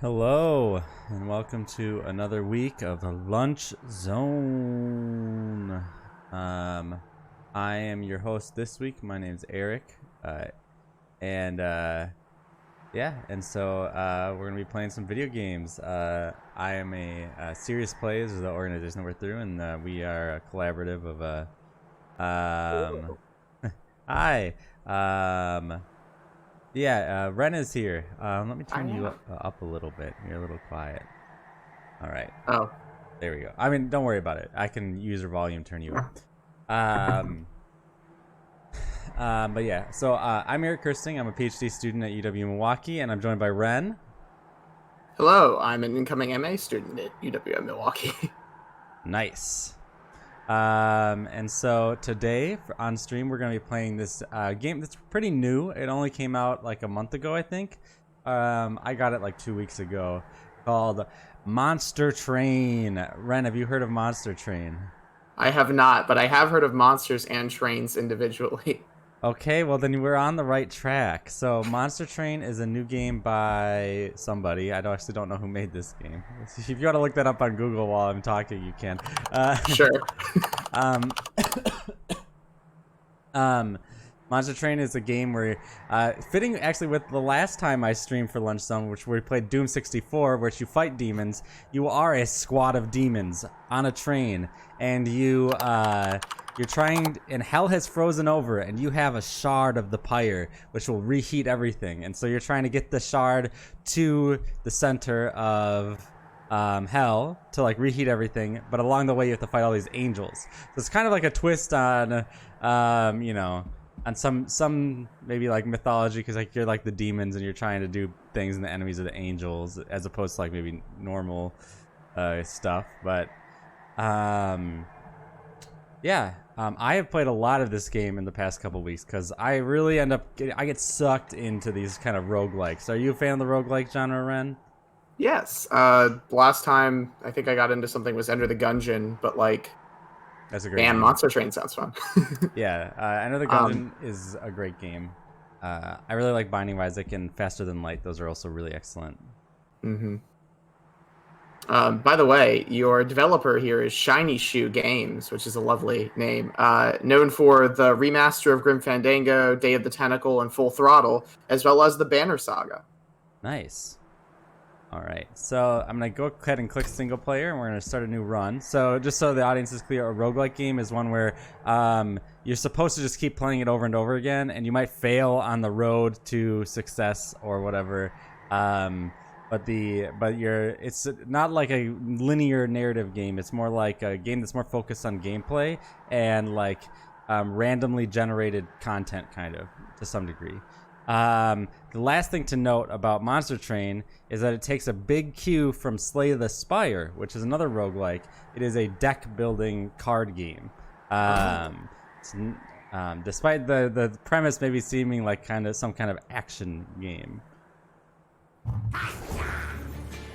Hello, and welcome to another week of the Lunch Zone. I am your host this week. My name's Eric, and so we're gonna be playing some video games. I am a Serious Plays, is the organization that we're through, and we are a collaborative of hi. Ren is here. Let me turn you up a little bit. You're a little quiet. All right. Oh. There we go. I mean, don't worry about it. I can use your volume, turn you up. But yeah, so I'm Eric Kirsting. I'm a PhD student at UW Milwaukee, and I'm joined by Ren. Hello, I'm an incoming MA student at UW Milwaukee. Nice. And so today on stream we're going to be playing this game that's pretty new. It only came out like a month ago, I think. I got it like 2 weeks ago, called Monster Train. Ren, have you heard of Monster Train? I have not, but I have heard of monsters and trains individually. Okay, well then we're on the right track. So Monster Train is a new game by somebody. I actually don't know who made this game. If you want to look that up on Google while I'm talking, you can. Sure. Monster Train is a game where, fitting actually with the last time I streamed for Lunch Zone, which we played Doom 64, which you fight demons. You are a squad of demons on a train, and you're trying, and hell has frozen over, and you have a shard of the pyre, which will reheat everything. And so you're trying to get the shard to the center of hell to like reheat everything, but along the way you have to fight all these angels. So it's kind of like a twist on, on some maybe like mythology, because like you're like the demons and you're trying to do things, and the enemies are the angels, as opposed to like maybe normal stuff. But I have played a lot of this game in the past couple weeks because I really I get sucked into these kind of roguelikes. Are you a fan of the roguelike genre, Ren? Yes. Last time I think I got into something was Enter the Gungeon, but like, That's a great and game. Monster Train sounds fun. Yeah, Enter the Gungeon is a great game. I really like Binding of Isaac and Faster Than Light. Those are also really excellent. Mm-hmm. By the way, your developer here is Shiny Shoe Games, which is a lovely name. Known for the remaster of Grim Fandango, Day of the Tentacle, and Full Throttle, as well as the Banner Saga. Nice. All right, so I'm going to go ahead and click single player, and we're going to start a new run. So just so the audience is clear, a roguelike game is one where you're supposed to just keep playing it over and over again, and you might fail on the road to success or whatever. It's not like a linear narrative game. It's more like a game that's more focused on gameplay and like randomly generated content, kind of, to some degree. The last thing to note about Monster Train is that it takes a big cue from Slay the Spire, which is another roguelike. It is a deck building card game. Despite the premise maybe seeming like kind of some kind of action game.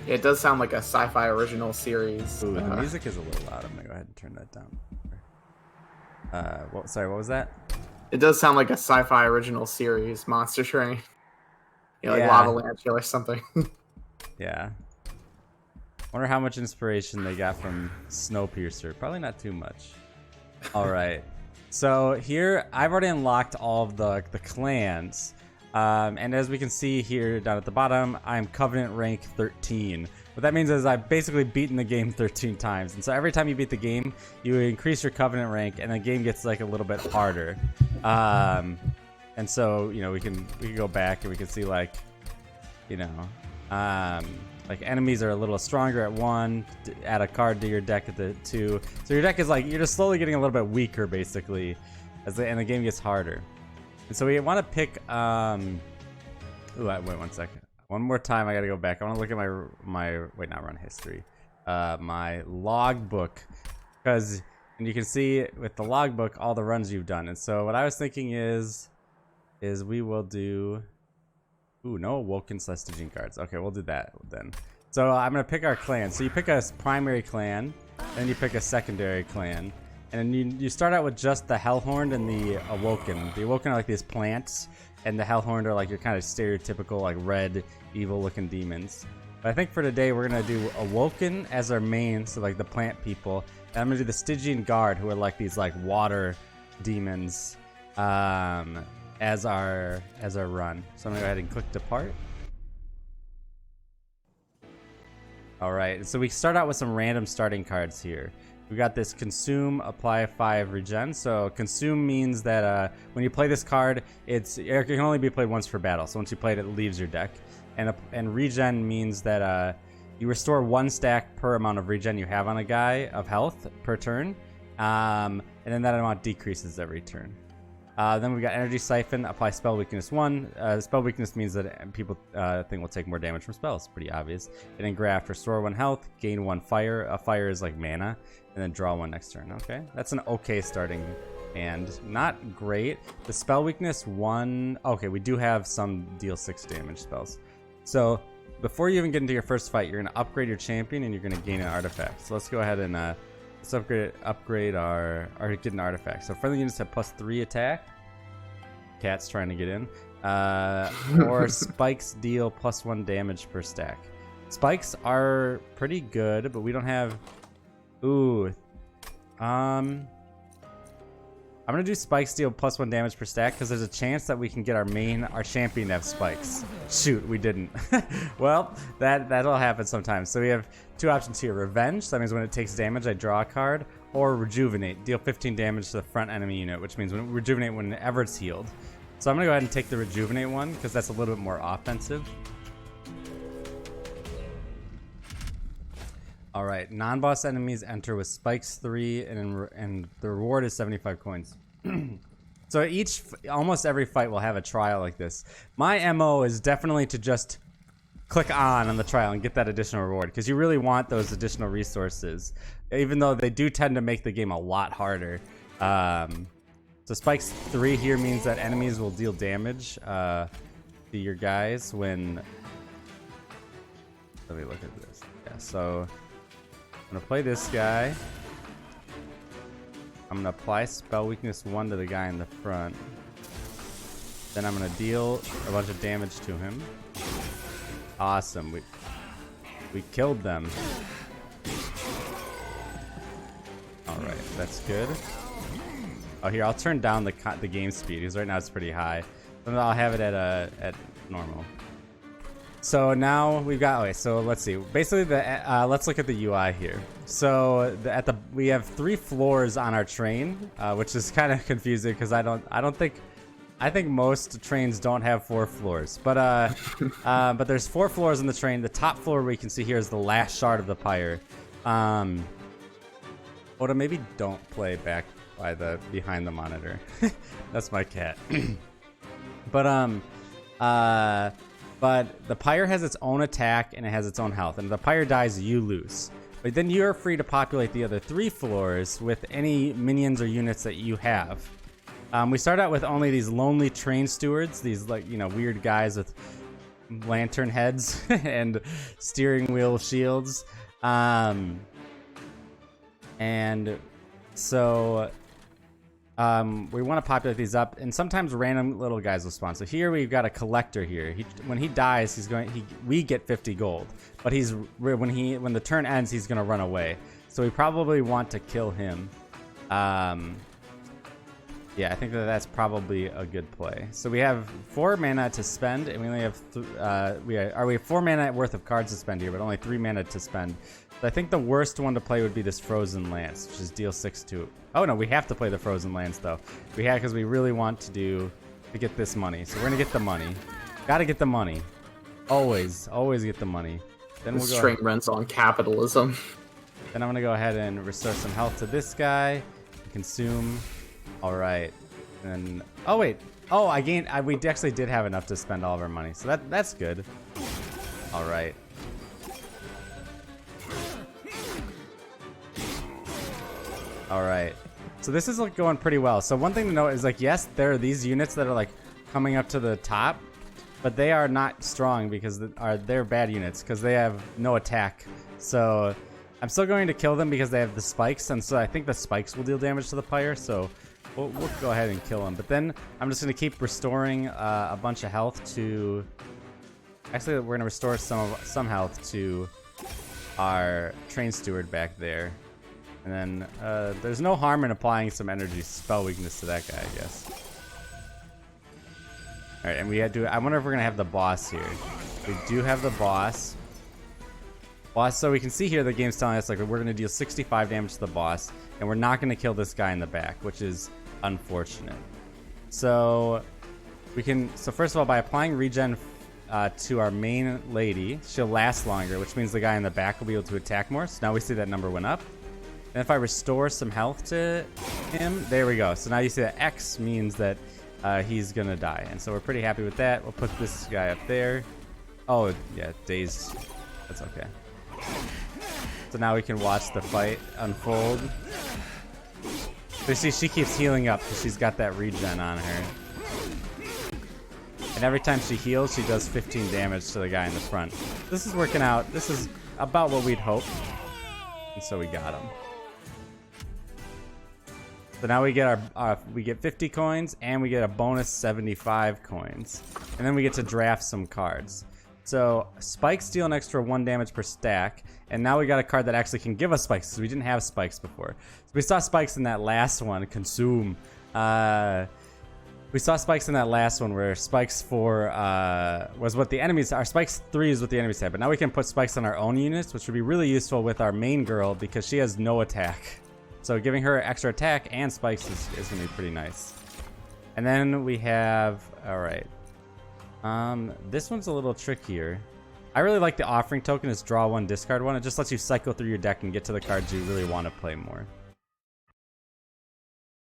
It does sound like a sci-fi original series. Ooh, the music is a little loud. I'm gonna go ahead and turn that down. What was that? It does sound like a sci-fi original series, Monster Train. Like Yeah. Lava Lantula or something. Yeah. Wonder how much inspiration they got from Snowpiercer. Probably not too much. All right. So here, I've already unlocked all of the clans. And as we can see here down at the bottom, I'm Covenant rank 13. What that means is I've basically beaten the game 13 times. And so every time you beat the game, you increase your Covenant rank, and the game gets like a little bit harder. And so, we can go back and we can see like, like enemies are a little stronger at 1, add a card to your deck at the 2. So your deck is like, you're just slowly getting a little bit weaker basically, and the game gets harder. And so we want to pick, wait 1 second. One more time, I gotta go back. I want to look at not run history, my logbook, and you can see with the logbook all the runs you've done. And so what I was thinking is we will do, no Awoken Stygian cards. Okay, we'll do that then. So I'm gonna pick our clan. So you pick a primary clan, then you pick a secondary clan. And you start out with just the Hellhorned and the Awoken. The Awoken are like these plants, and the Hellhorned are like your kind of stereotypical like red evil looking demons. But I think for today we're gonna do Awoken as our main, so like the plant people. And I'm gonna do the Stygian Guard, who are like these like water demons, as our run. So I'm gonna go ahead and click depart. All right, so we start out with some random starting cards here. We got this consume, apply 5 regen. So consume means that when you play this card, it can only be played once per battle. So once you play it, it leaves your deck. And regen means that you restore 1 stack per amount of regen you have on a guy of health per turn, and then that amount decreases every turn. Then we got Energy Siphon, apply Spell Weakness 1. Spell Weakness means that people think will take more damage from spells. Pretty obvious. And then Graft, restore 1 health, gain 1 fire. A fire is like mana, and then draw 1 next turn. Okay, that's an okay starting hand. Not great. The Spell Weakness 1... Okay, we do have some deal 6 damage spells. So before you even get into your first fight, you're going to upgrade your champion, and you're going to gain an artifact. So let's go ahead and... let's upgrade our get an artifact. So friendly units have +3 attack. Cat's trying to get in. Or spikes deal +1 damage per stack. Spikes are pretty good, but we don't have. Ooh. I'm gonna do spikes deal +1 damage per stack because there's a chance that we can get our champion to have spikes. Shoot, we didn't. Well, that'll happen sometimes. So we have 2 options here: revenge. So that means when it takes damage, I draw a card, or rejuvenate, deal 15 damage to the front enemy unit, which means when rejuvenate whenever it's healed. So I'm gonna go ahead and take the rejuvenate one because that's a little bit more offensive. All right, non-boss enemies enter with spikes 3, and the reward is 75 coins. So almost every fight will have a trial like this. My MO is definitely to just click on the trial and get that additional reward because you really want those additional resources, even though they do tend to make the game a lot harder. So spikes 3 here means that enemies will deal damage to your guys when... Let me look at this. Yeah, so I'm gonna play this guy. I'm gonna apply spell weakness 1 to the guy in the front. Then I'm gonna deal a bunch of damage to him. Awesome. We killed them. All right, that's good. Oh, here, I'll turn down the game speed because right now it's pretty high. Then I'll have it at normal. So now we've got... Okay, so let's see. Basically, let's look at the UI here. So we have 3 floors on our train, which is kind of confusing because I think most trains don't have 4 floors, but there's 4 floors in the train. The top floor we can see here is the last shard of the pyre. Oda, maybe don't play back by behind the monitor. That's my cat. But the pyre has its own attack and it has its own health, and if the pyre dies, you lose. But then you're free to populate the other 3 floors with any minions or units that you have. We start out with only these lonely train stewards, these weird guys with lantern heads and steering wheel shields. And so we want to populate these up, and sometimes random little guys will spawn. So here we've got a collector here. When he dies, we get 50 gold. But when the turn ends, he's gonna run away. So we probably want to kill him. Yeah, I think that's probably a good play. So we have 4 mana to spend, and we only have we have 4 mana worth of cards to spend here, but only 3 mana to spend. So I think the worst one to play would be this Frozen Lance, which is deal 6 to... Oh no, we have to play the Frozen Lance though. We have because we really want to get this money. So we're gonna get the money. Gotta get the money. Always get the money. Then we'll go. String rents on capitalism. Then I'm gonna go ahead and restore some health to this guy. Consume. All right. And oh wait. Oh, we actually did have enough to spend all of our money, so that's good. All right. All right. So this is going pretty well. So one thing to note is yes, there are these units that are coming up to the top, but they are not strong because they're bad units because they have no attack. So I'm still going to kill them because they have the spikes, and so I think the spikes will deal damage to the pyre. So we'll go ahead and kill them. But then I'm just going to keep restoring a bunch of health to Actually, we're gonna restore some health to our train steward back there. And then there's no harm in applying some energy spell weakness to that guy, I guess. All right, and we had to. I wonder if we're gonna have the boss here. We do have the boss. So we can see here the game's telling us like we're gonna deal 65 damage to the boss, and we're not gonna kill this guy in the back, which is unfortunate. So we can. So first of all, by applying regen to our main lady, she'll last longer, which means the guy in the back will be able to attack more. So now we see that number went up. And if I restore some health to him, there we go. So now you see that X means that he's gonna die, and so we're pretty happy with that. We'll put this guy up there. Oh yeah, dazed. That's okay. So now we can watch the fight unfold. So see, she keeps healing up because she's got that regen on her. And every time she heals, she does 15 damage to the guy in the front. This is working out. This is about what we'd hoped. And so we got him. So now we get we get 50 coins and we get a bonus 75 coins. And then we get to draft some cards. So spikes deal an extra 1 damage per stack. And now we got a card that actually can give us spikes because we didn't have spikes before. So we saw spikes in that last one, consume. We saw spikes in that last one where spikes 4 was what the enemies, our spikes 3 is what the enemies had. But now we can put spikes on our own units, which would be really useful with our main girl because she has no attack. So giving her extra attack and spikes is going to be pretty nice. And then we have, all right. This one's a little trickier. I really like the offering token. It's draw 1, discard 1. It just lets you cycle through your deck and get to the cards you really want to play more.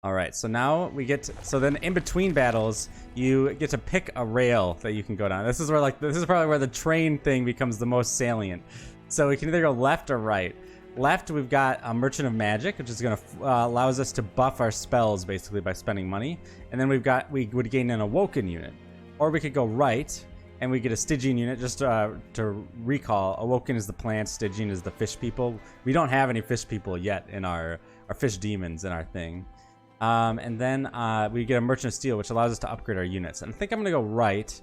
All right, so now we get to, so then in between battles, you get to pick a rail that you can go down. This is where this is probably where the train thing becomes the most salient. So we can either go left or right. Left, we've got a Merchant of Magic, which is going to allows us to buff our spells basically by spending money. And then we would gain an Awoken unit. Or we could go right, and we get a Stygian unit. Just to recall, Awoken is the plant, Stygian is the fish people. We don't have any fish people yet in our fish demons in our thing. And then we get a Merchant of Steel, which allows us to upgrade our units. And I think I'm going to go right.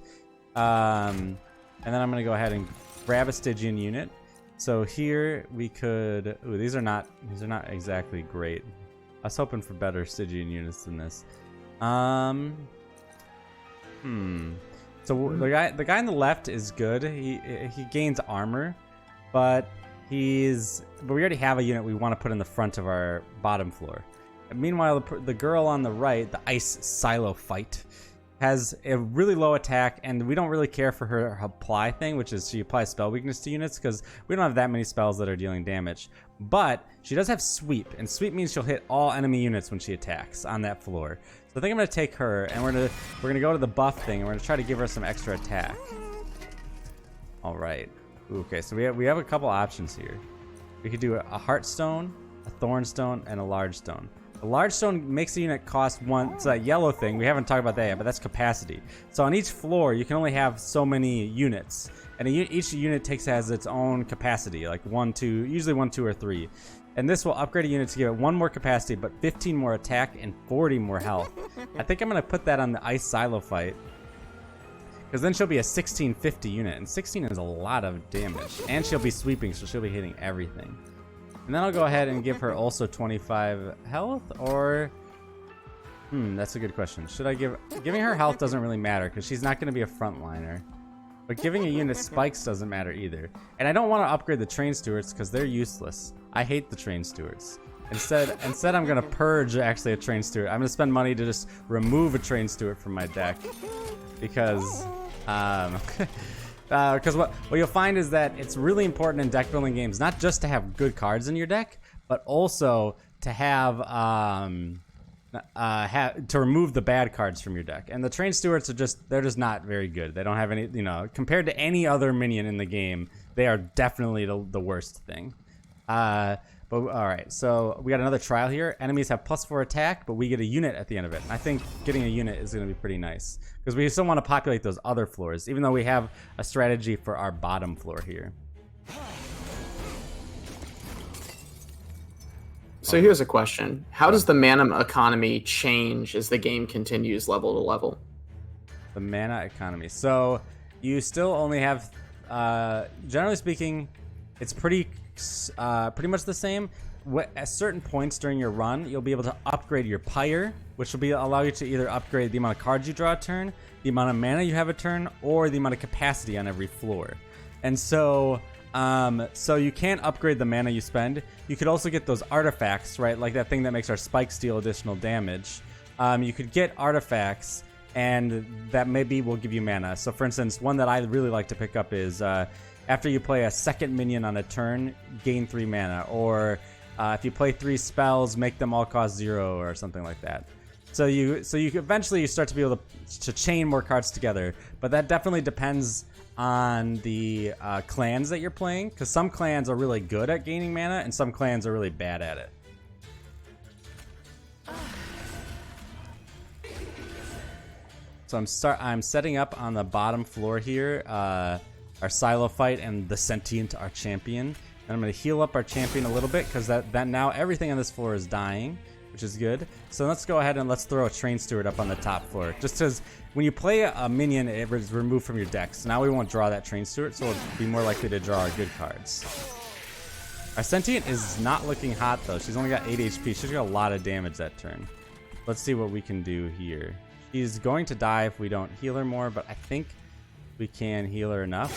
And then I'm going to go ahead and grab a Stygian unit. So here we could. Ooh, these are not exactly great. I was hoping for better Stygian units than this. So the guy on the left is good. He gains armor, but we already have a unit we want to put in the front of our bottom floor. And meanwhile, the girl on the right, the Ice Silo Fight, has a really low attack, and we don't really care for her apply thing, which is she applies spell weakness to units because we don't have that many spells that are dealing damage. But she does have sweep, and sweep means she'll hit all enemy units when she attacks on that floor. So I think I'm gonna take her, and we're gonna go to the buff thing, and we're gonna try to give her some extra attack. All right. Okay, so we have a couple options here. We could do a Heartstone, a Thornstone, and a Large Stone. The Large Stone makes the unit cost 1. It's that yellow thing. We haven't talked about that yet, but that's capacity. So on each floor, you can only have so many units. And each unit has its own capacity, like 1, 2, usually 1, 2, or 3. And this will upgrade a unit to give it 1 more capacity, but 15 more attack and 40 more health. I think I'm going to put that on the Ice Silo Fight. Because then she'll be a 1650 unit. And 16 is a lot of damage. And she'll be sweeping, so she'll be hitting everything. And then I'll go ahead and give her also 25 health, or... that's a good question. Should I Giving her health doesn't really matter, because she's not going to be a frontliner. But giving a unit spikes doesn't matter either. And I don't want to upgrade the train stewards, because they're useless. I hate the train stewards. Instead I'm going to purge, actually, a train steward. I'm going to spend money to just remove a train steward from my deck. Because... Because what you'll find is that it's really important in deck building games not just to have good cards in your deck, but also to have to remove the bad cards from your deck. And the train stewards they're just not very good. They don't have any, compared to any other minion in the game, they are definitely the worst thing. But all right, so we got another trial here. Enemies have +4 attack, but we get a unit at the end of it. And I think getting a unit is going to be pretty nice because we still want to populate those other floors, even though we have a strategy for our bottom floor here. So here's a question. How does the mana economy change as the game continues level to level? The mana economy. So you still only have, generally speaking, it's pretty much the same. At certain points during your run, you'll be able to upgrade your pyre, which will allow you to either upgrade the amount of cards you draw a turn, the amount of mana you have a turn, or the amount of capacity on every floor. And so you can't upgrade the mana you spend. You could also get those artifacts, right? Like that thing that makes our spikes deal additional damage. You could get artifacts, and that maybe will give you mana. So for instance, one that I really like to pick up is after you play a second minion on a turn, gain 3 mana. Or if you play 3 spells, make them all cost 0 or something like that. So you eventually you start to be able to chain more cards together. But that definitely depends on the clans that you're playing, because some clans are really good at gaining mana and some clans are really bad at it. So I'm setting up on the bottom floor here our silo fight and the sentient, our champion. And I'm going to heal up our champion a little bit because that now everything on this floor is dying, which is good. So let's go ahead and let's throw a train steward up on the top floor. Just because when you play a minion, it is removed from your deck. So now we won't draw that train steward, so we'll be more likely to draw our good cards. Our sentient is not looking hot though. She's only got 8 HP. She's got a lot of damage that turn. Let's see what we can do here. She's going to die if we don't heal her more, but I think we can heal her enough.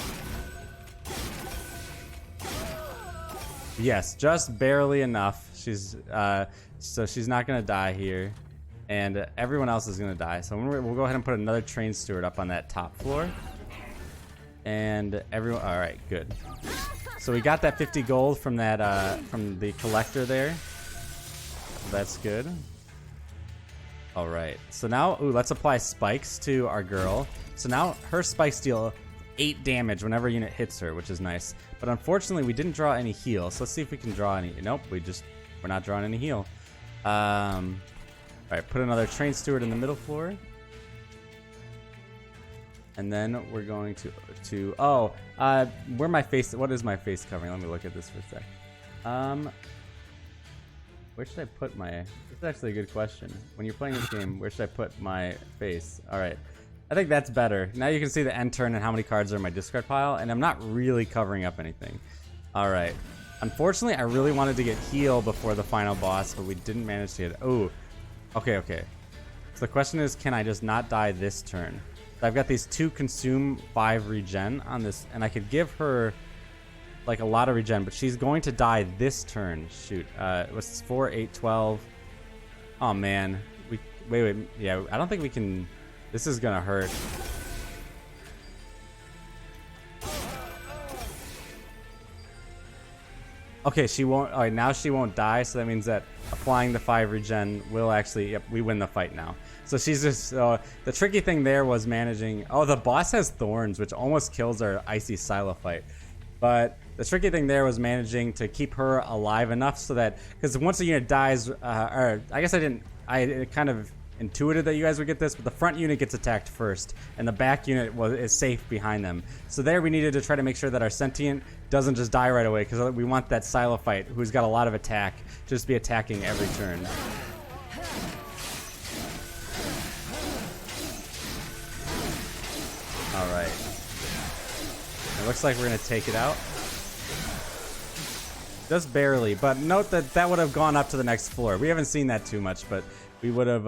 Yes, just barely enough. She's so she's not gonna die here, and everyone else is gonna die. So we'll go ahead and put another train steward up on that top floor, and everyone. All right, good. So we got that 50 gold from that from the collector there. That's good. All right. So now, let's apply spikes to our girl. So now her spikes deal 8 damage whenever a unit hits her, which is nice. But unfortunately, we didn't draw any heal. So let's see if we can draw any. Nope, we're not drawing any heal. All right, put another train steward in the middle floor. And then we're going to where my face, what is my face covering? Let me look at this for a sec. Where should I put my, this is actually a good question. When you're playing this game, where should I put my face? All right, I think that's better. Now you can see the end turn and how many cards are in my discard pile, and I'm not really covering up anything. All right, unfortunately, I really wanted to get heal before the final boss, but we didn't manage to get, okay. So the question is, can I just not die this turn? So I've got these 2 consume 5 regen on this, and I could give her like a lot of regen, but she's going to die this turn. Shoot, it was 4, 8, 12. Oh man, wait, yeah, I don't think we can. This is gonna hurt. Okay, she won't. All right, now she won't die, so that means that applying the 5 regen will actually. Yep, we win the fight now. So she's just. The tricky thing there was managing. Oh, the boss has thorns, which almost kills our icy silo fight. But the tricky thing there was managing to keep her alive enough so that, because once a unit dies, or I guess I kind of intuited that you guys would get this, but the front unit gets attacked first, and the back unit is safe behind them. So there we needed to try to make sure that our sentient doesn't just die right away, because we want that silo fight, who's got a lot of attack, to just be attacking every turn. All right. It looks like we're going to take it out. Just barely, but note that would have gone up to the next floor. We haven't seen that too much, but we would have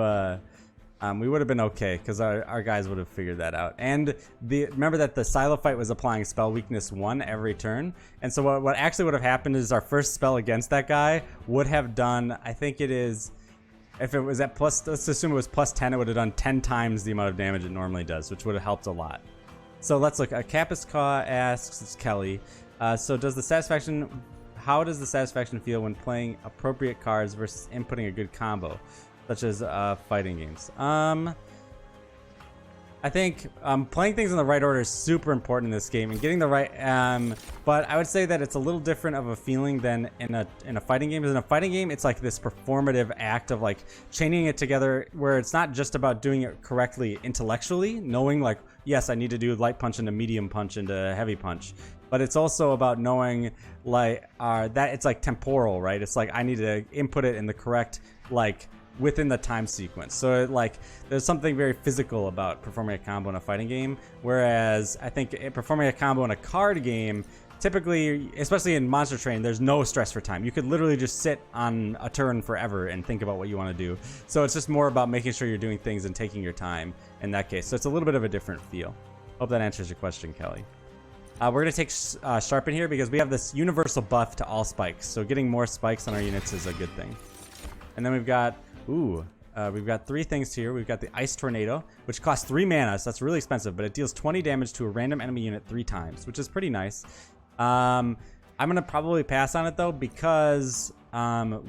been okay because our guys would have figured that out. And remember that the silo fight was applying spell weakness 1 every turn, and so what actually would have happened is our first spell against that guy would have done, I think it is, if it was at plus, let's assume it was plus 10, it would have done 10 times the amount of damage it normally does, which would have helped a lot. So let's look. Kappa's Caw asks, it's Kelly. So how does the satisfaction feel when playing appropriate cards versus inputting a good combo, such as fighting games? I think playing things in the right order is super important in this game, and getting the right. But I would say that it's a little different of a feeling than in a fighting game. Because in a fighting game, it's like this performative act of like chaining it together, where it's not just about doing it correctly intellectually, knowing like, yes, I need to do light punch into medium punch into heavy punch, but it's also about knowing like that it's like temporal, right? It's like I need to input it in the correct like within the time sequence. So like there's something very physical about performing a combo in a fighting game, whereas I think performing a combo in a card game, typically, especially in Monster Train, there's no stress for time. You could literally just sit on a turn forever and think about what you want to do. So it's just more about making sure you're doing things and taking your time in that case. So it's a little bit of a different feel. Hope that answers your question, Kelly. We're going to take Sharpen here because we have this universal buff to all spikes. So getting more spikes on our units is a good thing. And then we've got, we've got 3 things here. We've got the Ice Tornado, which costs 3 mana, so that's really expensive, but it deals 20 damage to a random enemy unit 3 times, which is pretty nice. I'm going to probably pass on it though because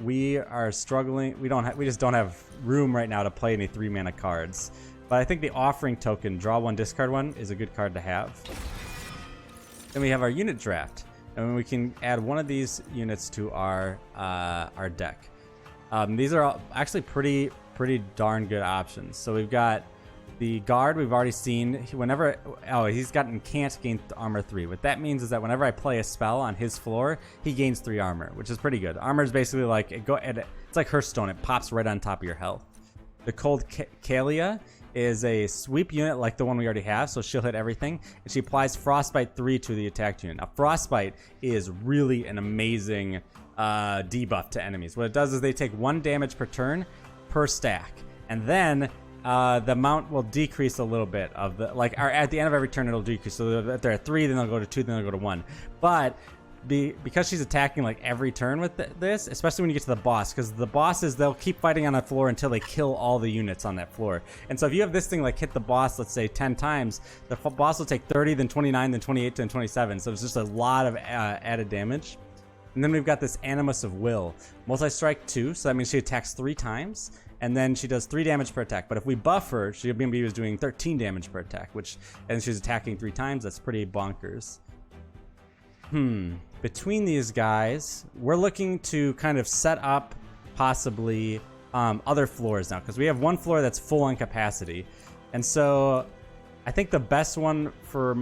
we are struggling. We just don't have room right now to play any 3 mana cards. But I think the Offering Token, draw 1, discard 1, is a good card to have. Then we have our unit draft, and we can add one of these units to our deck. These are actually pretty darn good options. So we've got the guard. We've already seen whenever he's gotten can't gain armor 3. What that means is that whenever I play a spell on his floor, he gains 3 armor, which is pretty good. Armor is basically like it's like Hearthstone. It pops right on top of your health. The Cold Kalia is a sweep unit like the one we already have, so she'll hit everything, and she applies Frostbite 3 to the attacked unit. Now, Frostbite is really an amazing debuff to enemies. What it does is they take 1 damage per turn per stack, and then the amount will decrease a little bit of the at the end of every turn it'll decrease. So if they're at 3, then they'll go to 2, then they'll go to 1. But because she's attacking like every turn with this, especially when you get to the boss, because the bosses, they'll keep fighting on that floor until they kill all the units on that floor. And so if you have this thing like hit the boss, let's say 10 times, the boss will take 30, then 29, then 28, then 27. So it's just a lot of added damage. And then we've got this Animus of Will, multi-strike 2, so that means she attacks 3 times, and then she does 3 damage per attack. But if we buff her, she'll be doing 13 damage per attack, and she's attacking 3 times. That's pretty bonkers. Between these guys, we're looking to kind of set up possibly other floors now, because we have one floor that's full on capacity. And so I think the best one for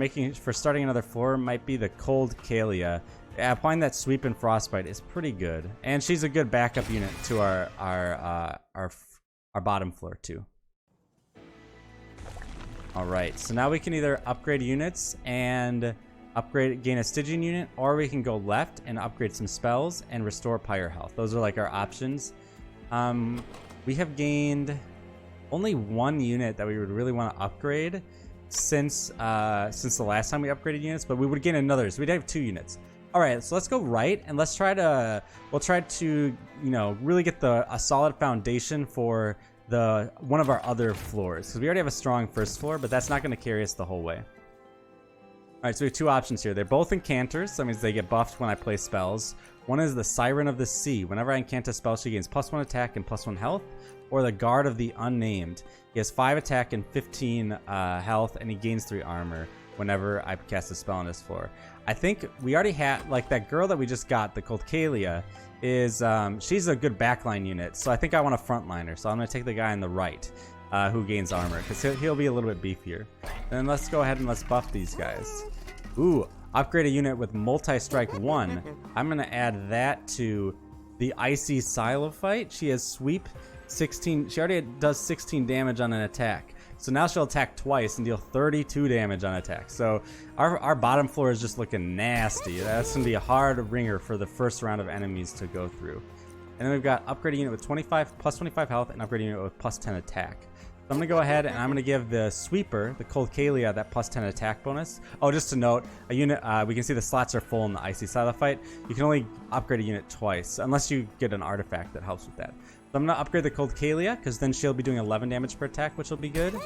starting another floor might be the Cold Kalia. Applying that sweep and Frostbite is pretty good, and she's a good backup unit to our bottom floor too. All right, so now we can either upgrade units and gain a Stygian unit, or we can go left and upgrade some spells and restore Pyre health. Those are like our options. We have gained only 1 unit that we would really want to upgrade since the last time we upgraded units, but we would gain another, so we'd have 2 units. All right, so let's go right, and we'll try to really get a solid foundation for one of our other floors, because we already have a strong first floor, but that's not going to carry us the whole way. All right, so we have 2 options here. They're both incanters, so that means they get buffed when I play spells. One is the Siren of the Sea. Whenever I incant a spell, she gains +1 attack and +1 health. Or the Guard of the Unnamed. He has 5 attack and 15 health, and he gains 3 armor whenever I cast a spell on this floor. I think we already had, like, that girl that we just got, the Cold Kalia, she's a good backline unit, so I think I want to frontline her. So I'm going to take the guy on the right who gains armor, because he'll be a little bit beefier. And then let's go ahead and let's buff these guys. Ooh, upgrade a unit with multi-strike 1. I'm going to add that to the Icy Xylophyte. She has sweep 16. She already does 16 damage on an attack. So now she'll attack twice and deal 32 damage on attack. So our bottom floor is just looking nasty. That's going to be a hard ringer for the first round of enemies to go through. And then we've got upgrade a unit with +25 health and upgrade a unit with +10 attack. So I'm going to go ahead and I'm going to give the Sweeper, the Cold Kalia, that +10 attack bonus. Oh, just to note, a unit, we can see the slots are full in the Icy Xylophyte. You can only upgrade a unit twice, unless you get an artifact that helps with that. So I'm going to upgrade the Cold Kalia, because then she'll be doing 11 damage per attack, which will be good.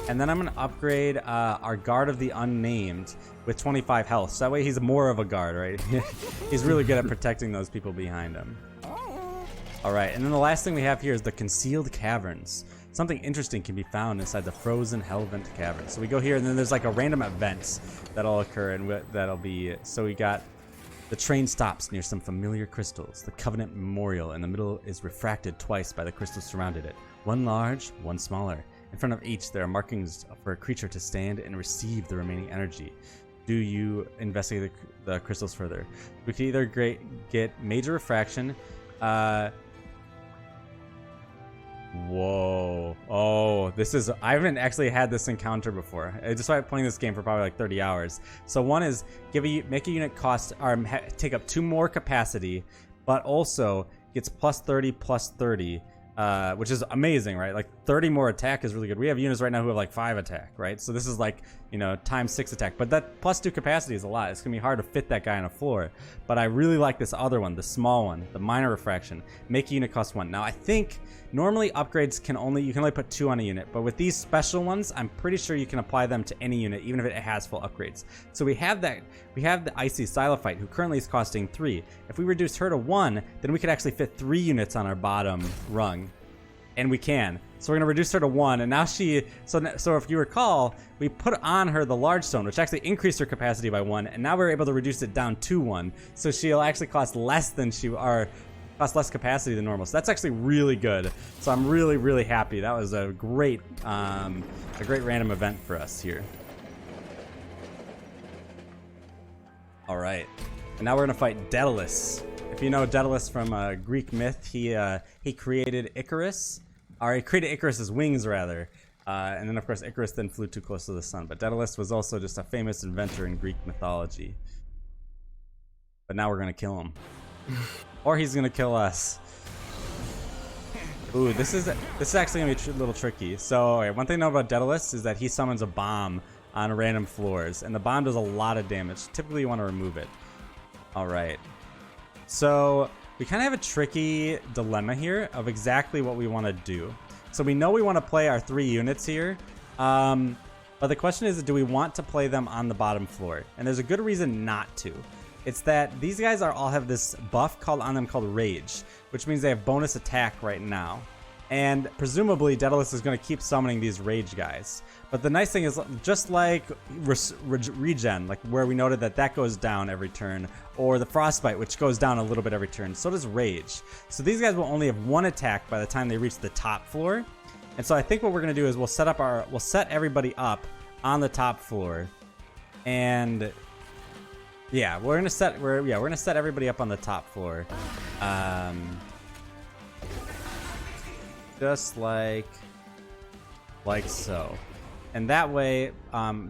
And then I'm going to upgrade our Guard of the Unnamed with 25 health. So that way he's more of a guard, right? He's really good at protecting those people behind him. Alright, and then the last thing we have here is the Concealed Caverns. Something interesting can be found inside the Frozen Hellvent Cavern. So we go here, and then there's like a random events that'll occur, and that'll be... So we got... The train stops near some familiar crystals. The Covenant Memorial in the middle is refracted twice by the crystals surrounded it. One large, one smaller. In front of each, there are markings for a creature to stand and receive the remaining energy. Do you investigate the crystals further? We can either get Major Refraction, Whoa. Oh, this is... I haven't actually had this encounter before. I just started playing this game for probably like 30 hours. So one is make a unit cost or take up 2 more capacity, but also gets plus 30, which is amazing, right? Like 30 more attack is really good. We have units right now who have like 5 attack, right? So this is like, you know, times 6 attack. But that plus 2 capacity is a lot. It's gonna be hard to fit that guy on a floor. But I really like this other one, the small one, the minor refraction. Make a unit cost 1. Now I think normally upgrades can you can only put 2 on a unit, but with these special ones, I'm pretty sure you can apply them to any unit, even if it has full upgrades. So we have the Icy Xylophyte, who currently is costing 3. If we reduce her to 1, then we could actually fit 3 units on our bottom rung. And we can. So we're gonna reduce her to 1, and now so if you recall, we put on her the large stone, which actually increased her capacity by 1, and now we're able to reduce it down to 1. So she'll actually cost less capacity than normal. So that's actually really good. So I'm really, really happy. That was a great random event for us here. All right, and now we're gonna fight Daedalus. If you know Daedalus from Greek myth, he created Icarus. Or he created Icarus's wings, rather. And then, of course, Icarus then flew too close to the sun. But Daedalus was also just a famous inventor in Greek mythology. But now we're going to kill him. Or he's going to kill us. Ooh, this is actually going to be a little tricky. So, okay, one thing to know about Daedalus is that he summons a bomb on random floors. And the bomb does a lot of damage. Typically, you want to remove it. All right. So we kind of have a tricky dilemma here of exactly what we want to do. So we know we want to play our 3 units here, but the question is, do we want to play them on the bottom floor? And there's a good reason not to. It's that these guys all have this buff on them called Rage, which means they have bonus attack right now. And presumably Daedalus is going to keep summoning these Rage guys. But the nice thing is, just like Regen, like where we noted that goes down every turn, or the Frostbite, which goes down a little bit every turn, so does Rage. So these guys will only have 1 attack by the time they reach the top floor. And so I think what we're going to do is we'll set everybody up on the top floor. And yeah, we're going to set everybody up on the top floor. Just like so. And that way,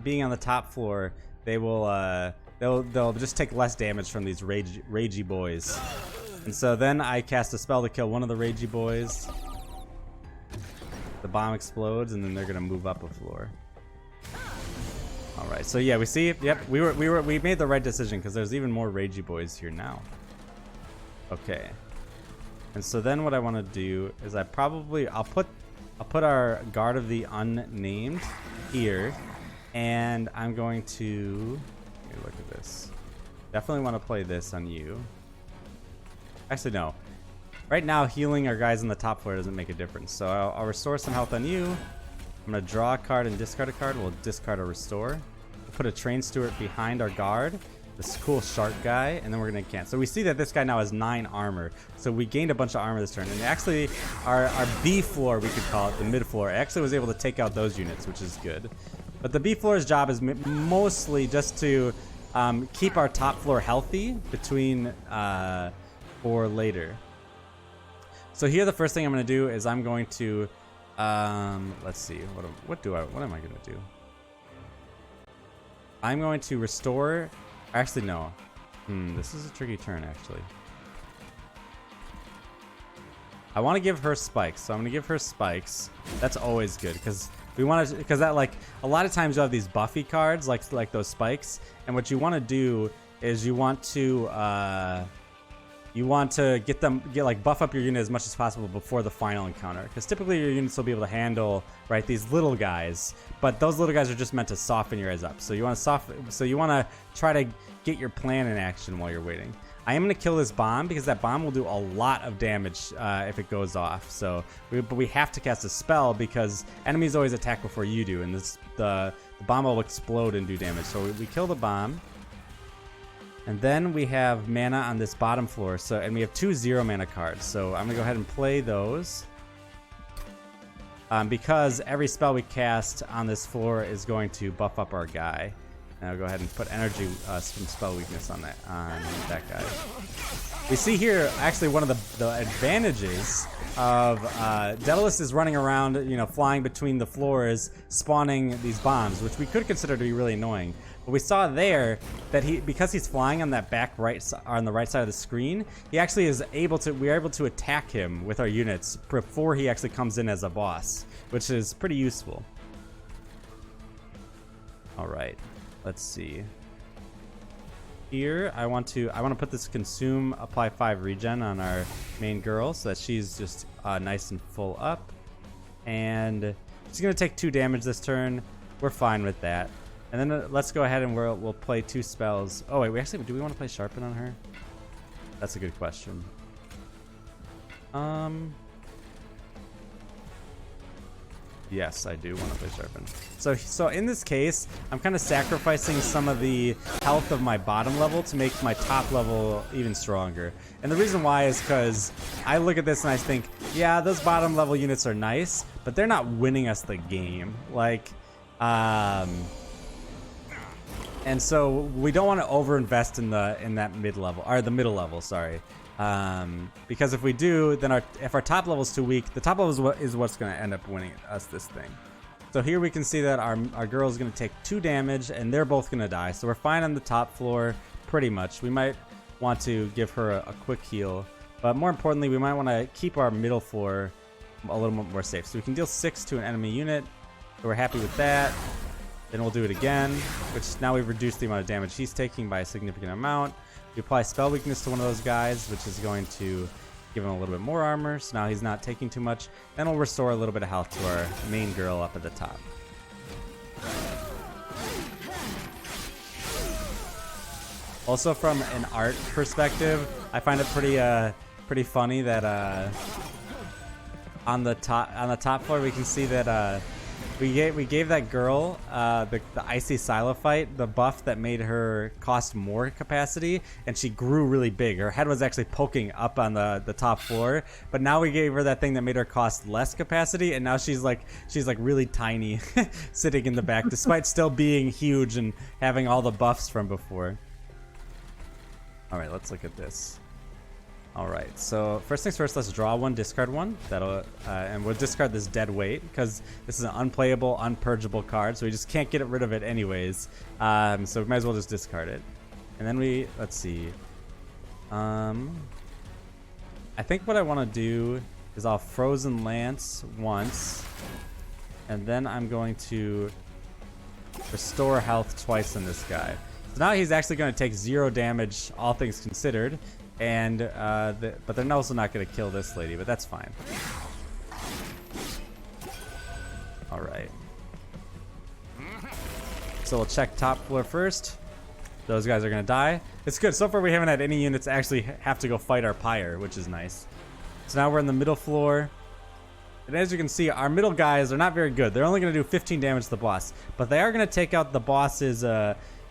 being on the top floor, they will they'll just take less damage from these ragey boys. And so then I cast a spell to kill one of the ragey boys. The bomb explodes, and then they're gonna move up a floor. All right, so yeah, we see. Yep, we made the right decision because there's even more ragey boys here now. Okay. And so then what I want to do is I'll put our Guard of the Unnamed here, and I'm going to let me look at this. Definitely want to play this on you. Actually, no. Right now, healing our guys on the top floor doesn't make a difference. So I'll restore some health on you. I'm going to draw a card and discard a card. We'll discard a restore. We'll put a Train Steward behind our guard. This cool shark guy, and then we're gonna cancel. So we see that this guy now has 9 armor. So we gained a bunch of armor this turn, and actually our B floor, we could call it the mid floor, actually was able to take out those units, which is good. But the B floor's job is mostly just to keep our top floor healthy between for later. So here the first thing I'm gonna do is I'm going to let's see, what am I gonna do? I'm going to restore. Actually, no. This is a tricky turn, actually. I want to give her spikes, so I'm going to give her spikes. That's always good, because that, like, a lot of times you have these buffy cards, like those spikes, and what you want to do is you want to buff up your unit as much as possible before the final encounter, because typically your units will be able to handle, right, these little guys, but those little guys are just meant to soften your guys up. So you want to try to get your plan in action while you're waiting. I am going to kill this bomb because that bomb will do a lot of damage if it goes off. So, but we have to cast a spell because enemies always attack before you do, and the bomb will explode and do damage. So we kill the bomb. And then we have mana on this bottom floor, and we have 2 0-mana cards. So I'm gonna go ahead and play those. Because every spell we cast on this floor is going to buff up our guy. Now go ahead and put energy, some spell weakness on that guy. We see here actually one of the advantages of Daedalus is running around, you know, flying between the floors, spawning these bombs, which we could consider to be really annoying. But we saw there that because he's flying on that back on the right side of the screen, he actually is able to. We're able to attack him with our units before he actually comes in as a boss, which is pretty useful. All right, let's see. Here, I want to put this consume apply 5 regen on our main girl so that she's just nice and full up, and she's gonna take 2 damage this turn. We're fine with that. And then let's go ahead and we'll play 2 spells. Oh wait, do we want to play Sharpen on her? That's a good question. Yes, I do want to play Sharpen. So in this case, I'm kind of sacrificing some of the health of my bottom level to make my top level even stronger. And the reason why is because I look at this and I think, yeah, those bottom level units are nice, but they're not winning us the game. Like, and so we don't want to overinvest in that mid level, or the middle level, sorry. Because if we do, then if our top level is too weak, the top level is what's going to end up winning us this thing. So here we can see that our girl is going to take 2 damage, and they're both going to die. So we're fine on the top floor, pretty much. We might want to give her a quick heal, but more importantly, we might want to keep our middle floor a little bit more safe. So we can deal 6 to an enemy unit. So we're happy with that. Then we'll do it again, which now we've reduced the amount of damage he's taking by a significant amount. We apply spell weakness to one of those guys, which is going to give him a little bit more armor, so now he's not taking too much. Then we'll restore a little bit of health to our main girl up at the top. Also, from an art perspective, I find it pretty funny that on the top floor we can see that we gave that girl the icy Silophyte, the buff that made her cost more capacity, and she grew really big. Her head was actually poking up on the top floor, but now we gave her that thing that made her cost less capacity, and now she's like really tiny, sitting in the back, despite still being huge and having all the buffs from before. All right, let's look at this. All right, so first things first, let's draw 1, discard 1. That'll and we'll discard this dead weight because this is an unplayable, unpurgeable card, so we just can't get rid of it anyways. So we might as well just discard it. And then let's see. I think what I want to do is I'll Frozen Lance once, and then I'm going to restore health twice on this guy. So now he's actually going to take 0 damage, all things considered. And but they're also not going to kill this lady, but that's fine. All right. So we'll check top floor first. Those guys are going to die. It's good. So far we haven't had any units actually have to go fight our pyre, which is nice. So now we're in the middle floor. And as you can see, our middle guys are not very good. They're only going to do 15 damage to the boss. But they are going to take out the boss's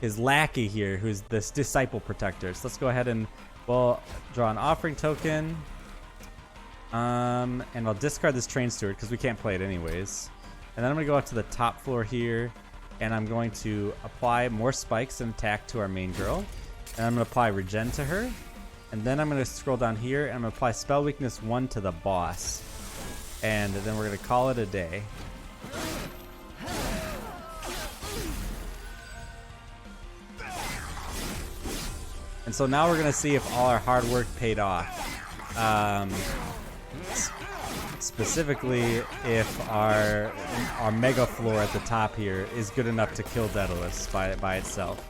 his lackey here, who's this Disciple Protector. So let's go ahead and we'll draw an offering token, and I'll discard this Train Steward because we can't play it anyways. And then I'm going to go up to the top floor here, and I'm going to apply more spikes and attack to our main girl. And I'm going to apply Regen to her. And then I'm going to scroll down here, and I'm going to apply Spell Weakness 1 to the boss. And then we're going to call it a day. And so now we're going to see if all our hard work paid off. Specifically, if our mega floor at the top here is good enough to kill Daedalus by itself.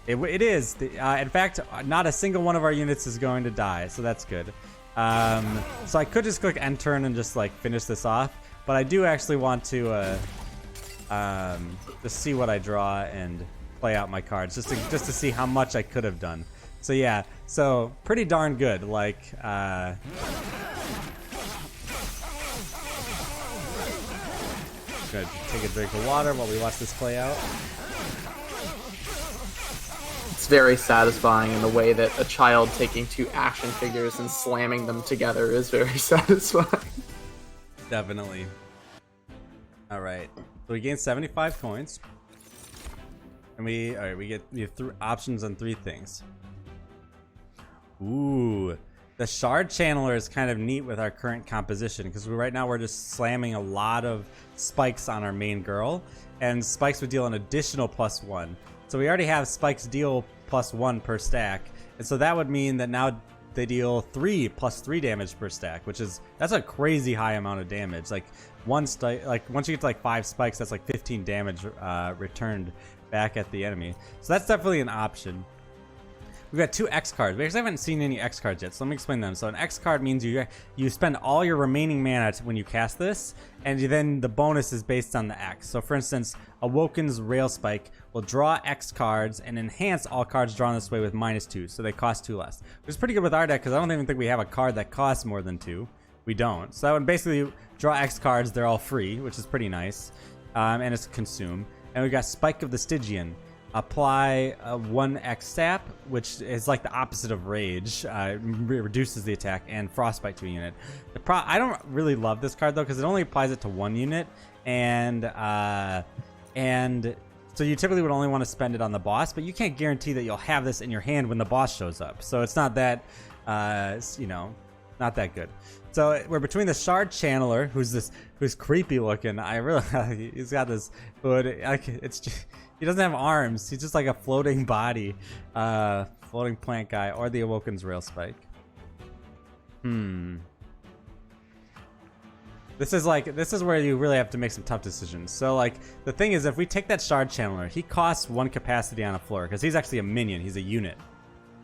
It is. In fact, not a single one of our units is going to die, so that's good. So I could just click end turn and just like finish this off, but I do actually want to just see what I draw and play out my cards just to see how much I could have done. So yeah, so pretty darn good. Like gonna take a drink of water while we watch this play out. It's very satisfying in the way that a child taking 2 action figures and slamming them together is very satisfying. Definitely. All right, so we gained 75 coins. And we get options on 3 things. Ooh, the shard channeler is kind of neat with our current composition because right now we're just slamming a lot of spikes on our main girl, and spikes would deal an additional +1. So we already have spikes deal +1 per stack, and so that would mean that now they deal 3 +3 damage per stack, that's a crazy high amount of damage. Like once you get to like 5 spikes, that's like 15 damage returned back at the enemy. So that's definitely an option. We've got 2 X cards. We actually haven't seen any X cards yet, so let me explain them. So an X card means you spend all your remaining mana when you cast this, and then the bonus is based on the X. So for instance, Awoken's Rail Spike will draw X cards and enhance all cards drawn this way with -2, so they cost 2 less. Which is pretty good with our deck, because I don't even think we have a card that costs more than 2. We don't. So that would basically draw X cards, they're all free, which is pretty nice. And it's consume. And we got Spike of the Stygian. Apply 1 X sap, which is like the opposite of rage. It reduces the attack, and frostbite to a unit. I don't really love this card though, because it only applies it to 1 unit, and so you typically would only want to spend it on the boss, but you can't guarantee that you'll have this in your hand when the boss shows up. So it's not that, not that good. So we're between the Shard Channeler, who's creepy looking. He's got this hood. He doesn't have arms. He's just like a floating body, floating plant guy, or the Awoken's Rail Spike. This is where you really have to make some tough decisions. So like the thing is, if we take that Shard Channeler, he costs 1 capacity on a floor because he's actually a minion. He's a unit.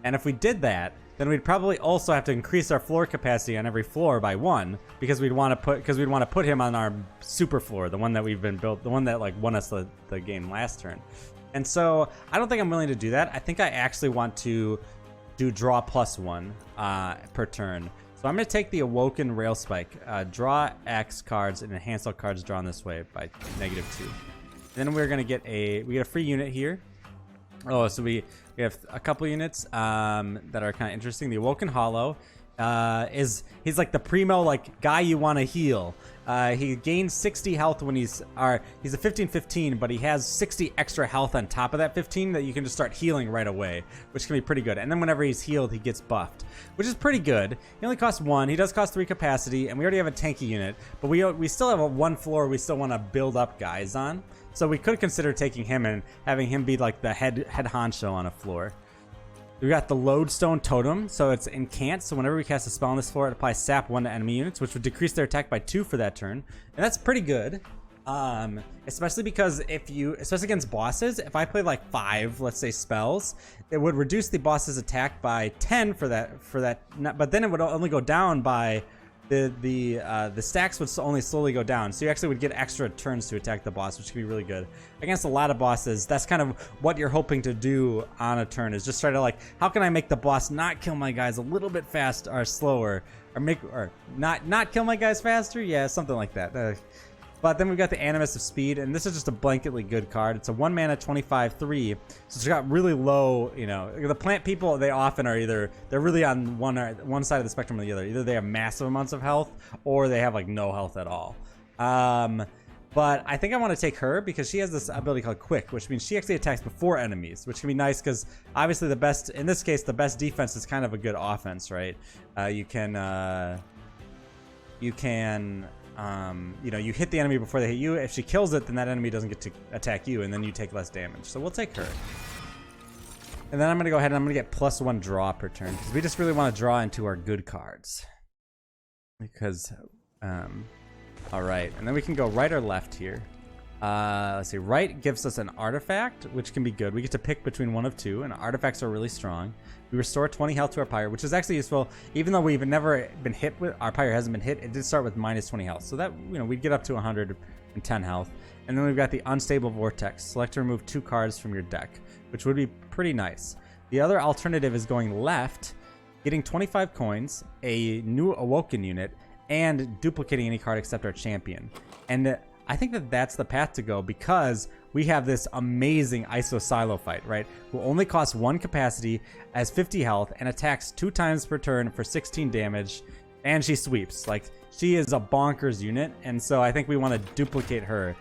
And if we did that, then we'd probably also have to increase our floor capacity on every floor by 1 because we'd want to put him on our super floor, the one that we've been built, the one that like won us the game last turn. And so I don't think I'm willing to do that. I think I actually want to do draw +1 per turn. So I'm going to take the Awoken Rail Spike, draw X cards and enhance all cards drawn this way by -2. Then we're going to get a free unit here. Oh, so we have a couple units that are kind of interesting. The Awoken Hollow he's like the primo like guy you want to heal. He gains 60 health when he's a 15/15, but he has 60 extra health on top of that 15 that you can just start healing right away, which can be pretty good. And then whenever he's healed, he gets buffed, which is pretty good. He only costs 1. He does cost 3 capacity, and we already have a tanky unit, but we still have a 1 floor we still want to build up guys on. So we could consider taking him and having him be like the head honcho on a floor. We got the Lodestone Totem, so it's incant, so whenever we cast a spell on this floor, it applies sap 1 to enemy units, which would decrease their attack by 2 for that turn. And that's pretty good. Especially because especially against bosses, if I play like 5, let's say, spells, it would reduce the boss's attack by 10 for that, but then it would only go down by the stacks would only slowly go down, so you actually would get extra turns to attack the boss, which can be really good against a lot of bosses. That's kind of what you're hoping to do on a turn, is just try to like, how can I make the boss not kill my guys a little bit fast or slower, or not kill my guys faster, yeah, something like that. But then we've got the Animus of Speed, and this is just a blanketly good card. It's a 1 mana 25/3, so it's got really low, the plant people, they often are they're really on one side of the spectrum or the other. Either they have massive amounts of health, or they have like no health at all. But I think I want to take her because she has this ability called Quick, which means she actually attacks before enemies, which can be nice because obviously in this case, the best defense is kind of a good offense, right? You hit the enemy before they hit you. If she kills it, then that enemy doesn't get to attack you, and then you take less damage. So we'll take her. And then I'm going to go ahead and I'm going to get +1 draw per turn, because we just really want to draw into our good cards. Because, all right. And then we can go right or left here. Let's see. Right gives us an artifact, which can be good. We get to pick between 1 of 2, and artifacts are really strong. We restore 20 health to our pyre, which is actually useful. Even though we've never been hit with, our pyre hasn't been hit, it did start with -20 health. So that, we'd get up to 110 health. And then we've got the Unstable Vortex. Select to remove 2 cards from your deck, which would be pretty nice. The other alternative is going left, getting 25 coins, a new Awoken unit, and duplicating any card except our champion. And I think that that's the path to go, because we have this amazing Iso Silo fight, right? Who only costs 1 capacity, has 50 health, and attacks 2 times per turn for 16 damage, and she sweeps. Like, she is a bonkers unit, and so I think we want to duplicate her,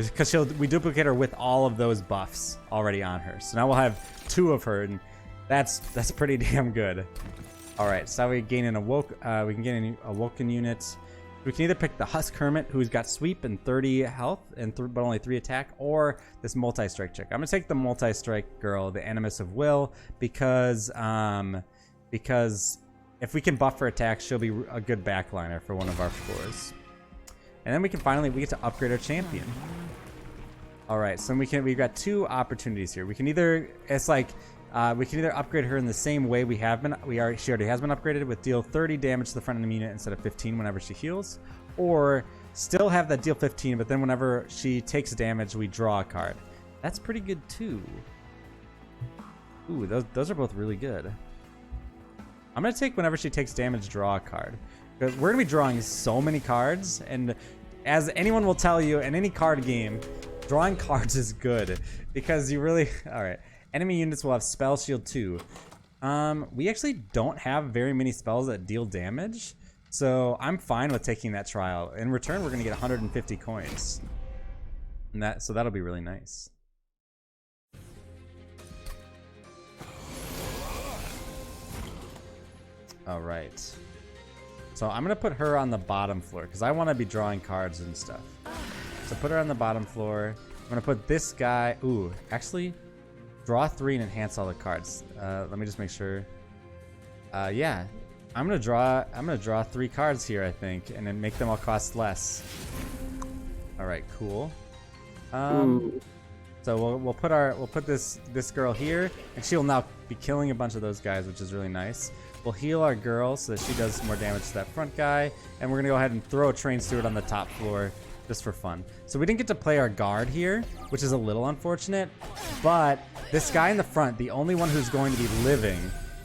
because we duplicate her with all of those buffs already on her. So now we'll have 2 of her, and that's pretty damn good. All right, so we gain an we can gain an awoken unit. We can either pick the Husk Hermit, who's got sweep and 30 health, but only 3 attack, or this multi-strike chick. I'm gonna take the multi-strike girl, the Animus of Will, because if we can buff her attack, she'll be a good backliner for one of our floors. And then we get to upgrade our champion. All right, so we've got 2 opportunities here. We can either upgrade her in the same way she already has been upgraded, with deal 30 damage to the front enemy unit instead of 15 whenever she heals, or still have that deal 15, but then whenever she takes damage, we draw a card. That's pretty good too. Ooh, those are both really good. I'm gonna take whenever she takes damage, draw a card. We're gonna be drawing so many cards, and as anyone will tell you in any card game, drawing cards is good because you really. All right. Enemy units will have spell shield 2. We actually don't have very many spells that deal damage, so I'm fine with taking that trial. In return, we're gonna get 150 coins, and so that'll be really nice. All right. So I'm gonna put her on the bottom floor because I want to be drawing cards and stuff. So put her on the bottom floor. I'm gonna put this guy. Ooh, actually. Draw 3 and enhance all the cards. Let me just make sure. Yeah, I'm gonna draw 3 cards here, I think, and then make them all cost less. All right, cool. So we'll put this girl here, and she'll now be killing a bunch of those guys, which is really nice. We'll heal our girl so that she does more damage to that front guy, and we're gonna go ahead and throw a train steward on the top floor. Just for fun. So we didn't get to play our guard here, which is a little unfortunate, but this guy in the front, the only one who's going to be living,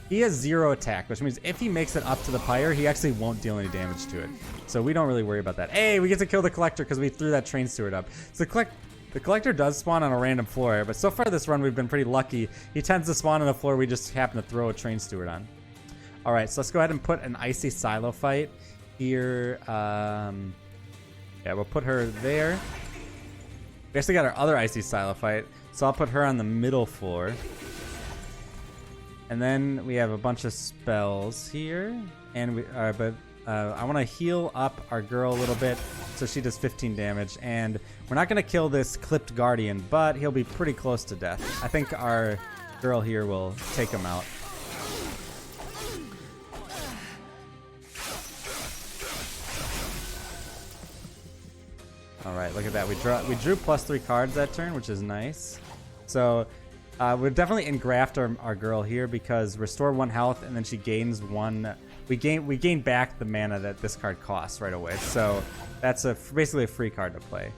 he has 0 attack, which means if he makes it up to the pyre, he actually won't deal any damage to it. So we don't really worry about that. Hey, we get to kill the collector because we threw that train steward up. So the collector does spawn on a random floor, but so far this run we've been pretty lucky. He tends to spawn on a floor we just happen to throw a train steward on. All right, so let's go ahead and put an icy silo fight here. Yeah, we'll put her there. We actually got our other icy silo fight, so I'll put her on the middle floor. And then we have a bunch of spells here, and I want to heal up our girl a little bit so she does 15 damage. And we're not gonna kill this clipped guardian, but he'll be pretty close to death. I think our girl here will take him out. All right, look at that. We drew +3 cards that turn, which is nice. So we'll definitely engraft our girl here because restore 1 health, and then she gains 1. We gain back the mana that this card costs right away. So that's basically a free card to play.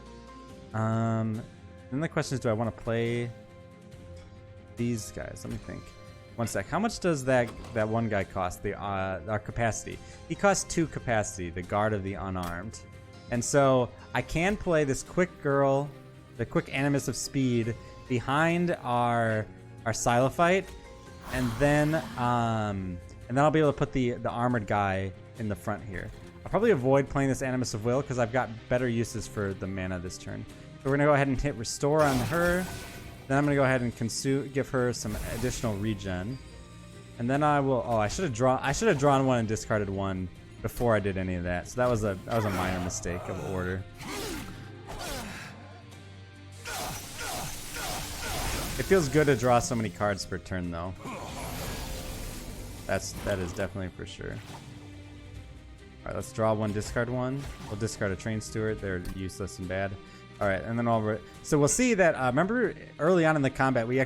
Then the question is, do I want to play these guys? Let me think. One sec. How much does that one guy cost? Our capacity. He costs 2 capacity. The guard of the unarmed. And so I can play this quick girl, the quick Animus of Speed, behind our Silo fight, and then I'll be able to put the armored guy in the front here. I'll probably avoid playing this Animus of Will because I've got better uses for the mana this turn. So we're gonna go ahead and hit Restore on her. Then I'm gonna go ahead and give her some additional regen, and then I will. Oh, I should have drawn 1 and discarded 1 before I did any of that. So that was a minor mistake of order. It feels good to draw so many cards per turn, though. That is definitely for sure. All right, let's draw 1, discard 1. We'll discard a train steward. They're useless and bad. All right, and then so we'll see that. Remember early on in the combat, we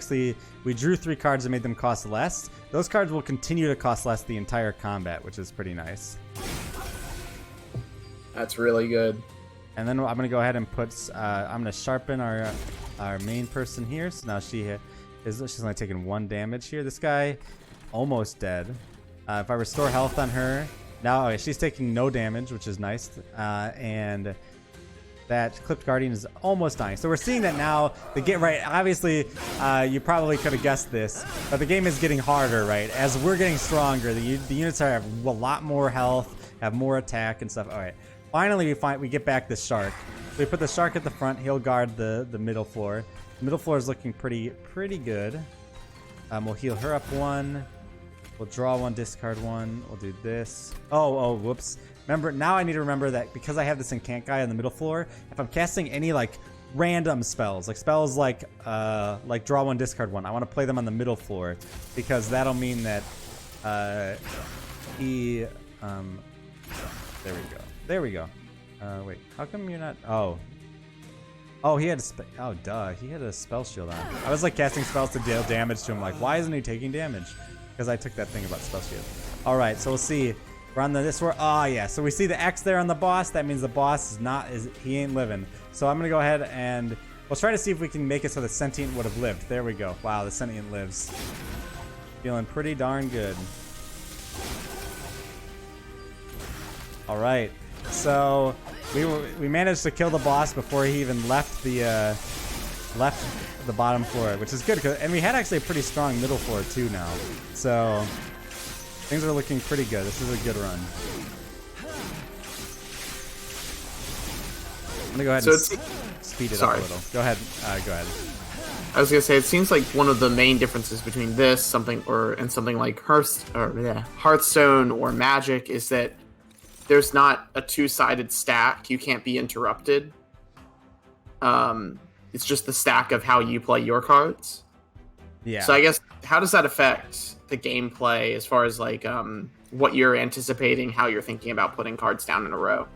drew 3 cards and made them cost less. Those cards will continue to cost less the entire combat, which is pretty nice. That's really good. And then I'm gonna go ahead and I'm gonna sharpen our main person here. So now she's only taking 1 damage here. This guy almost dead. If I restore health on her, now she's taking no damage, which is nice. And that clipped guardian is almost dying. So we're seeing that now. Obviously, you probably could have guessed this, but the game is getting harder, right? As we're getting stronger, the units have a lot more health, have more attack and stuff. All right, finally we get back this shark, We put the shark at the front. He'll guard the middle floor. The middle floor is looking pretty good. We'll heal her up 1. We'll draw 1, discard 1. We'll do this. Oh, whoops. Remember, now I need to remember that because I have this incant guy on the middle floor, if I'm casting any like random spells like draw 1, discard 1, I want to play them on the middle floor because that'll mean that he there we go. Wait, how come you're not? Oh, he had he had a spell shield on. I was like casting spells to deal damage to him. Like, why isn't he taking damage? Because I took that thing about spell shield. All right, so we'll see. We're on this one. Oh yeah, so we see the X there on the boss. That means the boss he ain't living. So I'm gonna go ahead and we'll try to see if we can make it so the sentient would have lived. There we go. Wow, the sentient lives. Feeling pretty darn good. All right, so we managed to kill the boss before he even left the bottom floor, which is good. And we had actually a pretty strong middle floor too now. So things are looking pretty good. This is a good run. I'm gonna go ahead and speed it up a little. Go ahead. Go ahead. I was gonna say, it seems like one of the main differences between this something like Hearthstone or Magic is that there's not a two-sided stack. You can't be interrupted. It's just the stack of how you play your cards. Yeah. So I guess, how does that affect the gameplay as far as like what you're anticipating, how you're thinking about putting cards down in a row?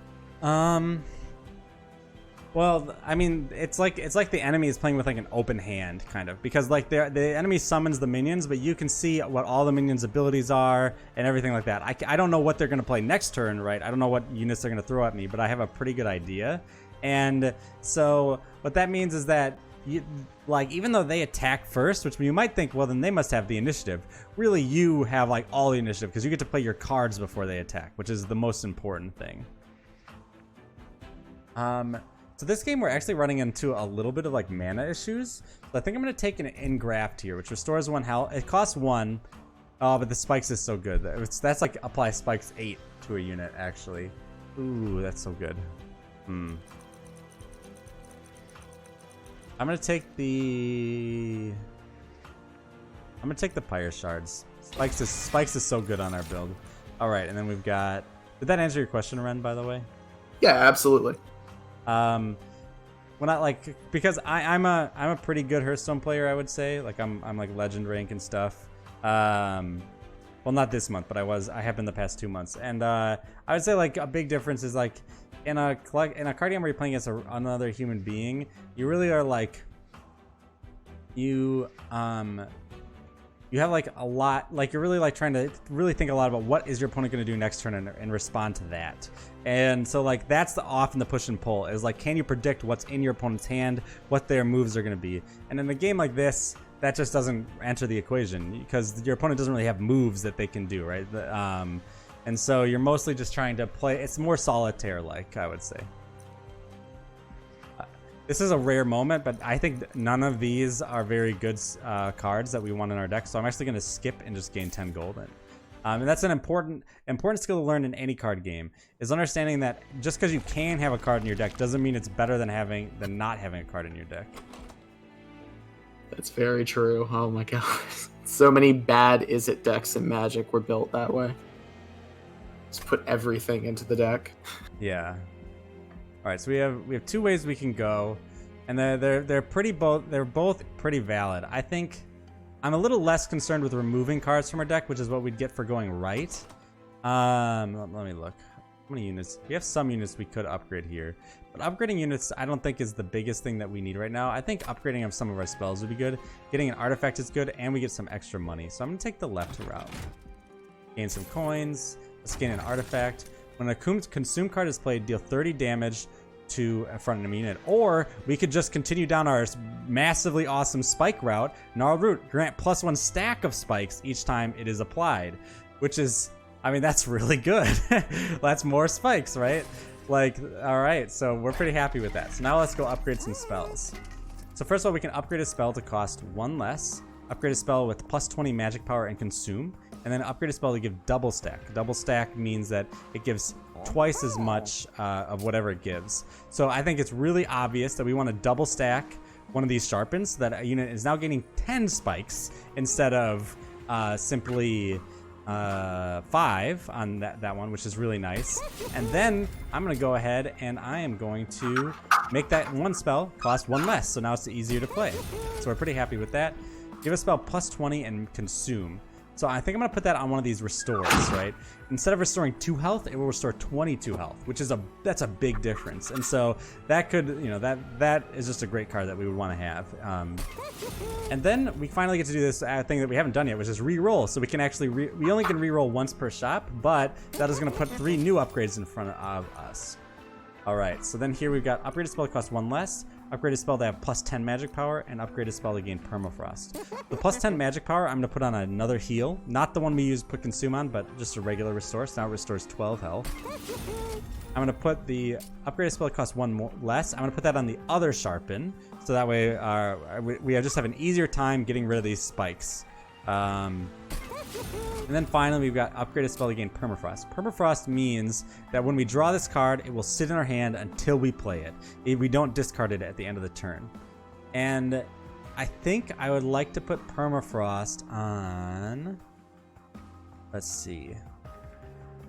Well, I mean, it's like the enemy is playing with like an open hand, kind of, because like the enemy summons the minions, but you can see what all the minions' abilities are and everything like that. I don't know what they're gonna play next turn, right? I don't know what units they're gonna throw at me, but I have a pretty good idea. And so what that means is that even though they attack first, which you might think, well, then they must have the initiative. Really, you have like all the initiative because you get to play your cards before they attack, which is the most important thing. So this game, we're actually running into a little bit of like mana issues. So I think I'm going to take an engraft here, which restores 1 health. It costs 1. Oh, but the spikes is so good. That's like apply spikes 8 to a unit, actually. Ooh, that's so good. I'm going to take the Pyre Shards. Spikes is so good on our build. All right, and then we've got... Did that answer your question, Ren, by the way? Yeah, absolutely. When because I'm a pretty good Hearthstone player, I would say. Like I'm like legend rank and stuff. Well, not this month, but I have been the past 2 months. And I would say like a big difference is like in a card game where you're playing against another human being, you really are like you have like a lot, like you're really like trying to really think a lot about what is your opponent going to do next turn and respond to that. And so like that's often the push and pull is like, can you predict what's in your opponent's hand, what their moves are going to be? And in a game like this, that just doesn't enter the equation because your opponent doesn't really have moves that they can do, right? And so you're mostly just trying to play. It's more solitaire-like, I would say. This is a rare moment, but I think none of these are very good cards that we want in our deck. So I'm actually going to skip and just gain 10 gold. And that's an important skill to learn in any card game, is understanding that just because you can have a card in your deck doesn't mean it's better than not having a card in your deck. That's very true. Oh my god. So many bad Is-It decks in Magic were built that way. Just put everything into the deck. Yeah. All right, so we have 2 ways we can go, and they're both pretty valid. I think I'm a little less concerned with removing cards from our deck, which is what we'd get for going right. Let me look. How many units? We have some units we could upgrade here, but upgrading units I don't think is the biggest thing that we need right now. I think upgrading of some of our spells would be good. Getting an artifact is good, and we get some extra money. So I'm gonna take the left route. Gain some coins. Let's gain an artifact. When a consume card is played, deal 30 damage to a front enemy unit. Or we could just continue down our massively awesome spike route. Gnarled Root, grant +1 stack of spikes each time it is applied. Which is, I mean, that's really good. That's more spikes, right? Like, alright, so we're pretty happy with that. So now let's go upgrade some spells. So first of all, we can upgrade a spell to cost 1 less. Upgrade a spell with +20 magic power and consume. And then upgrade a spell to give double stack. Double stack means that it gives twice as much of whatever it gives. So I think it's really obvious that we want to double stack one of these sharpens so that a unit is now gaining 10 spikes instead of simply 5 on that one, which is really nice. And then I'm going to go ahead and I am going to make that one spell cost 1 less, so now it's easier to play. So we're pretty happy with that. Give a spell plus 20 and consume. So I think I'm going to put that on one of these restores, right? Instead of restoring 2 health, it will restore 22 health, which is that's a big difference. And so that could, you know, that is just a great card that we would want to have. And then we finally get to do this thing that we haven't done yet, which is re-roll. So we can actually, we only can re-roll once per shop, but that is going to put 3 new upgrades in front of us. All right, so then here we've got upgraded spell that costs 1 less, upgraded spell that have plus 10 magic power, and upgraded spell to gain permafrost. The plus 10 magic power, I'm going to put on another heal. Not the one we used to put consume on, but just a regular restore. So now it restores 12 health. I'm going to put the upgraded spell that costs 1 less. I'm going to put that on the other sharpen. So that way we just have an easier time getting rid of these spikes. And then finally, we've got upgraded spell to gain permafrost. Permafrost means that when we draw this card, it will sit in our hand until we play it. We don't discard it at the end of the turn. And I think I would like to put permafrost on... Let's see.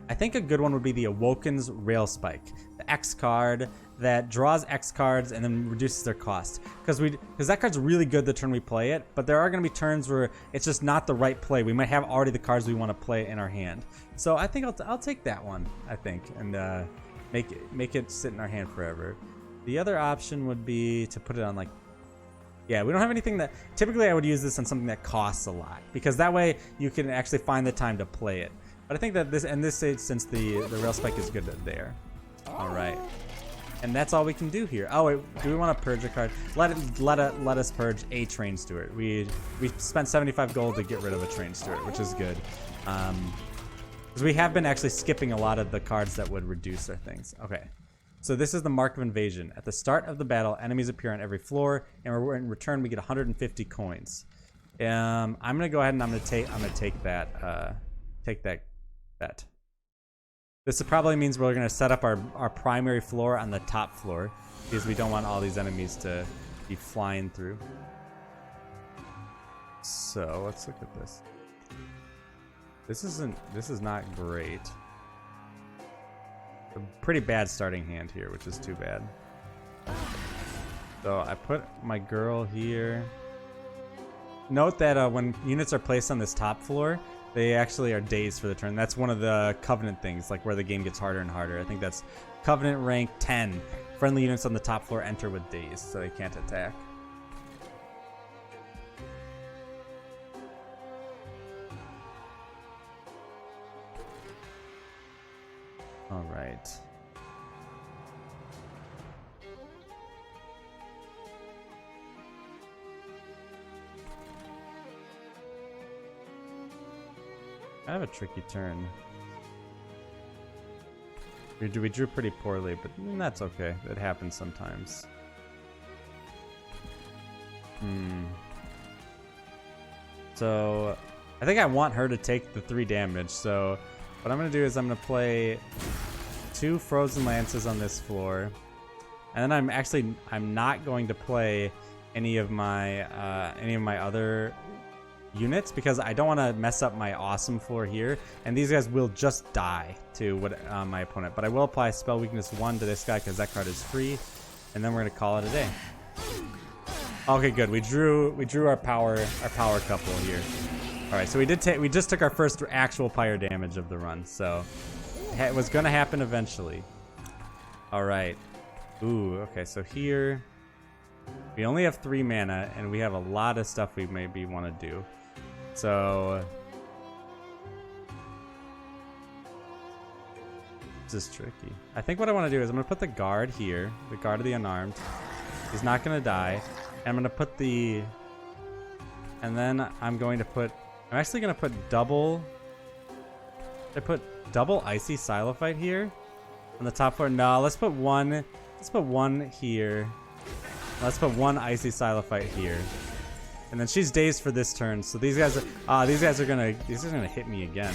I think a good one would be the Awoken's Rail Spike. The X card that draws X cards and then reduces their cost. Because that card's really good the turn we play it, but there are going to be turns where it's just not the right play. We might have already the cards we want to play in our hand. So I think I'll take that one, I think, and make it sit in our hand forever. The other option would be to put it on, like... Yeah, we don't have anything that... Typically, I would use this on something that costs a lot, because that way you can actually find the time to play it. But I think that this stage, since the rail spike is good there. All right. And that's all we can do here. Oh, wait, do we want to purge a card? Let us purge a Train Steward. We spent 75 gold to get rid of a Train Steward, which is good. Because we have been actually skipping a lot of the cards that would reduce our things. Okay. So this is the Mark of Invasion. At the start of the battle, enemies appear on every floor, and in return we get 150 coins. I'm gonna go ahead and I'm gonna take that bet. This probably means we're gonna set up our primary floor on the top floor because we don't want all these enemies to be flying through. So let's look at this. This is not great. A pretty bad starting hand here, which is too bad. So I put my girl here. Note that when units are placed on this top floor, they actually are dazed for the turn. That's one of the Covenant things, like where the game gets harder and harder. I think that's Covenant rank 10. Friendly units on the top floor enter with daze, so they can't attack. All right. I have a tricky turn. We drew pretty poorly, but that's okay. It happens sometimes. So I think I want her to take the 3 damage. So what I'm gonna do is I'm gonna play 2 Frozen Lances on this floor, and then I'm not going to play any of my other units because I don't want to mess up my awesome floor here, and these guys will just die to my opponent. But I will apply Spell Weakness 1 to this guy because that card is free, and then we're gonna call it a day. Okay, good. We drew our power couple here. All right, so we just took our first actual pyre damage of the run, so it was gonna happen eventually. All right. Ooh, okay. So here we only have 3 mana, and we have a lot of stuff we maybe want to do. So this is tricky. I think what I want to do is I'm gonna put the guard here, the guard of the unarmed. He's not gonna die. And I'm gonna put and then I'm actually gonna put double. I put double Icy Silophyte here on the top floor. No, let's put one. Let's put one here. Let's put 1 Icy Silophyte here, and then she's dazed for this turn. So these guys are gonna hit me again.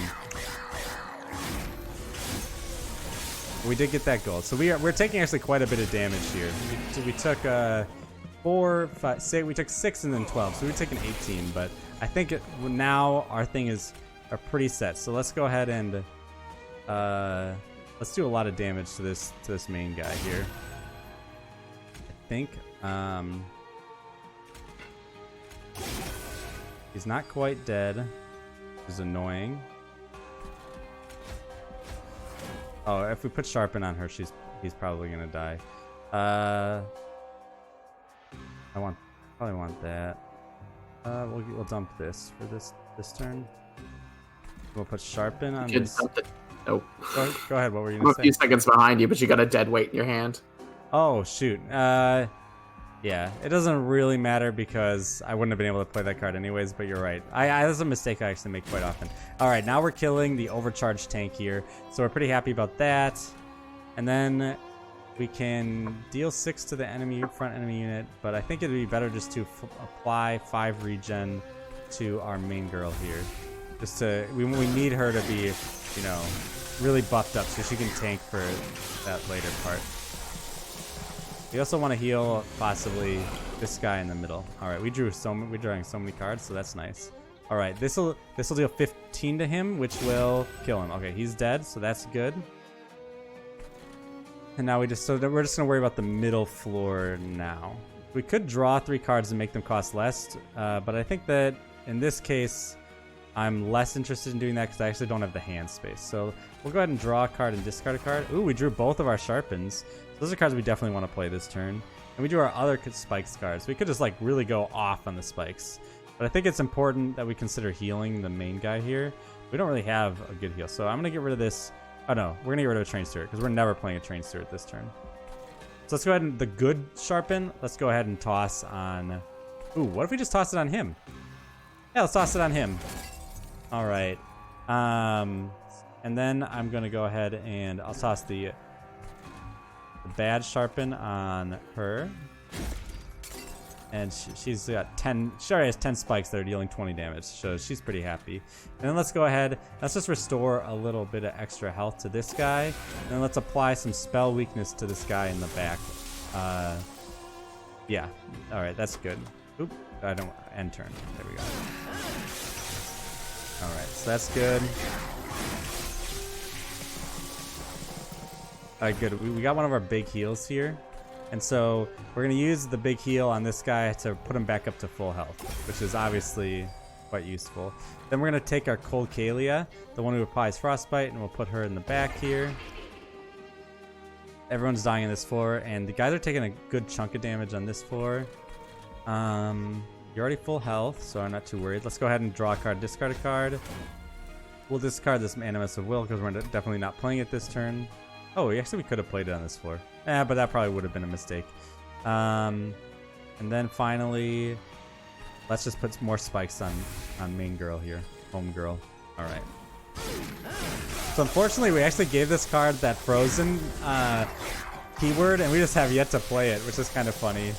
We did get that gold. So we're taking actually quite a bit of damage here. We took 4, 5, 6. We took 6 and then 12. So we're taking 18. But I think now our thing are pretty set. So let's go ahead and let's do a lot of damage to this main guy here. I think he's not quite dead, which is annoying. Oh, if we put Sharpen on her, he's probably gonna die. Probably want that. We'll dump this for this turn. We'll put Sharpen on this. Nope. Go ahead. What were you I'm gonna a say? few seconds behind you, but you got a dead weight in your hand. Oh shoot. Yeah, it doesn't really matter because I wouldn't have been able to play that card anyways, but you're right. That's a mistake I actually make quite often. All right, now we're killing the overcharged tank here, so we're pretty happy about that. And then we can deal 6 to the front enemy unit, but I think it'd be better just to apply 5 regen to our main girl here. Just we need her to be, really buffed up so she can tank for that later part. We also want to heal possibly this guy in the middle. All right, we're drawing so many cards, so that's nice. All right, this will deal 15 to him, which will kill him. Okay, he's dead, so that's good. And now we're just gonna worry about the middle floor now. We could draw 3 cards and make them cost less, but I think that in this case, I'm less interested in doing that because I actually don't have the hand space. So we'll go ahead and draw a card and discard a card. Ooh, we drew both of our Sharpens. Those are cards we definitely want to play this turn. And we drew our other spikes cards. We could just really go off on the spikes. But I think it's important that we consider healing the main guy here. We don't really have a good heal. So I'm going to get rid of this. Oh no, we're going to get rid of a Train Steward because we're never playing a Train Steward this turn. So let's go ahead and the good Sharpen. Let's go ahead and toss on... Ooh, what if we just toss it on him? Yeah, let's toss it on him. All right. And then I'm going to go ahead and I'll toss the bad Sharpen on her. And she's got 10. She already has 10 spikes that are dealing 20 damage, so she's pretty happy. And then let's go ahead. Let's just restore a little bit of extra health to this guy. And then let's apply some spell weakness to this guy in the back. Yeah. All right, that's good. Oop. I don't end turn. There we go. All right, so that's good. All right, good. We got one of our big heals here. And so we're going to use the big heal on this guy to put him back up to full health, which is obviously quite useful. Then we're going to take our Cold Kalia, the one who applies Frostbite, and we'll put her in the back here. Everyone's dying on this floor, and the guys are taking a good chunk of damage on this floor. You're already full health, so I'm not too worried. Let's go ahead and draw a card, discard a card. We'll discard this Animus of Will because we're definitely not playing it this turn. Oh, we could have played it on this floor. But that probably would have been a mistake. And then finally, let's just put more spikes on main girl here. Home girl. All right. So unfortunately, we actually gave this card that frozen keyword, and we just have yet to play it, which is kind of funny.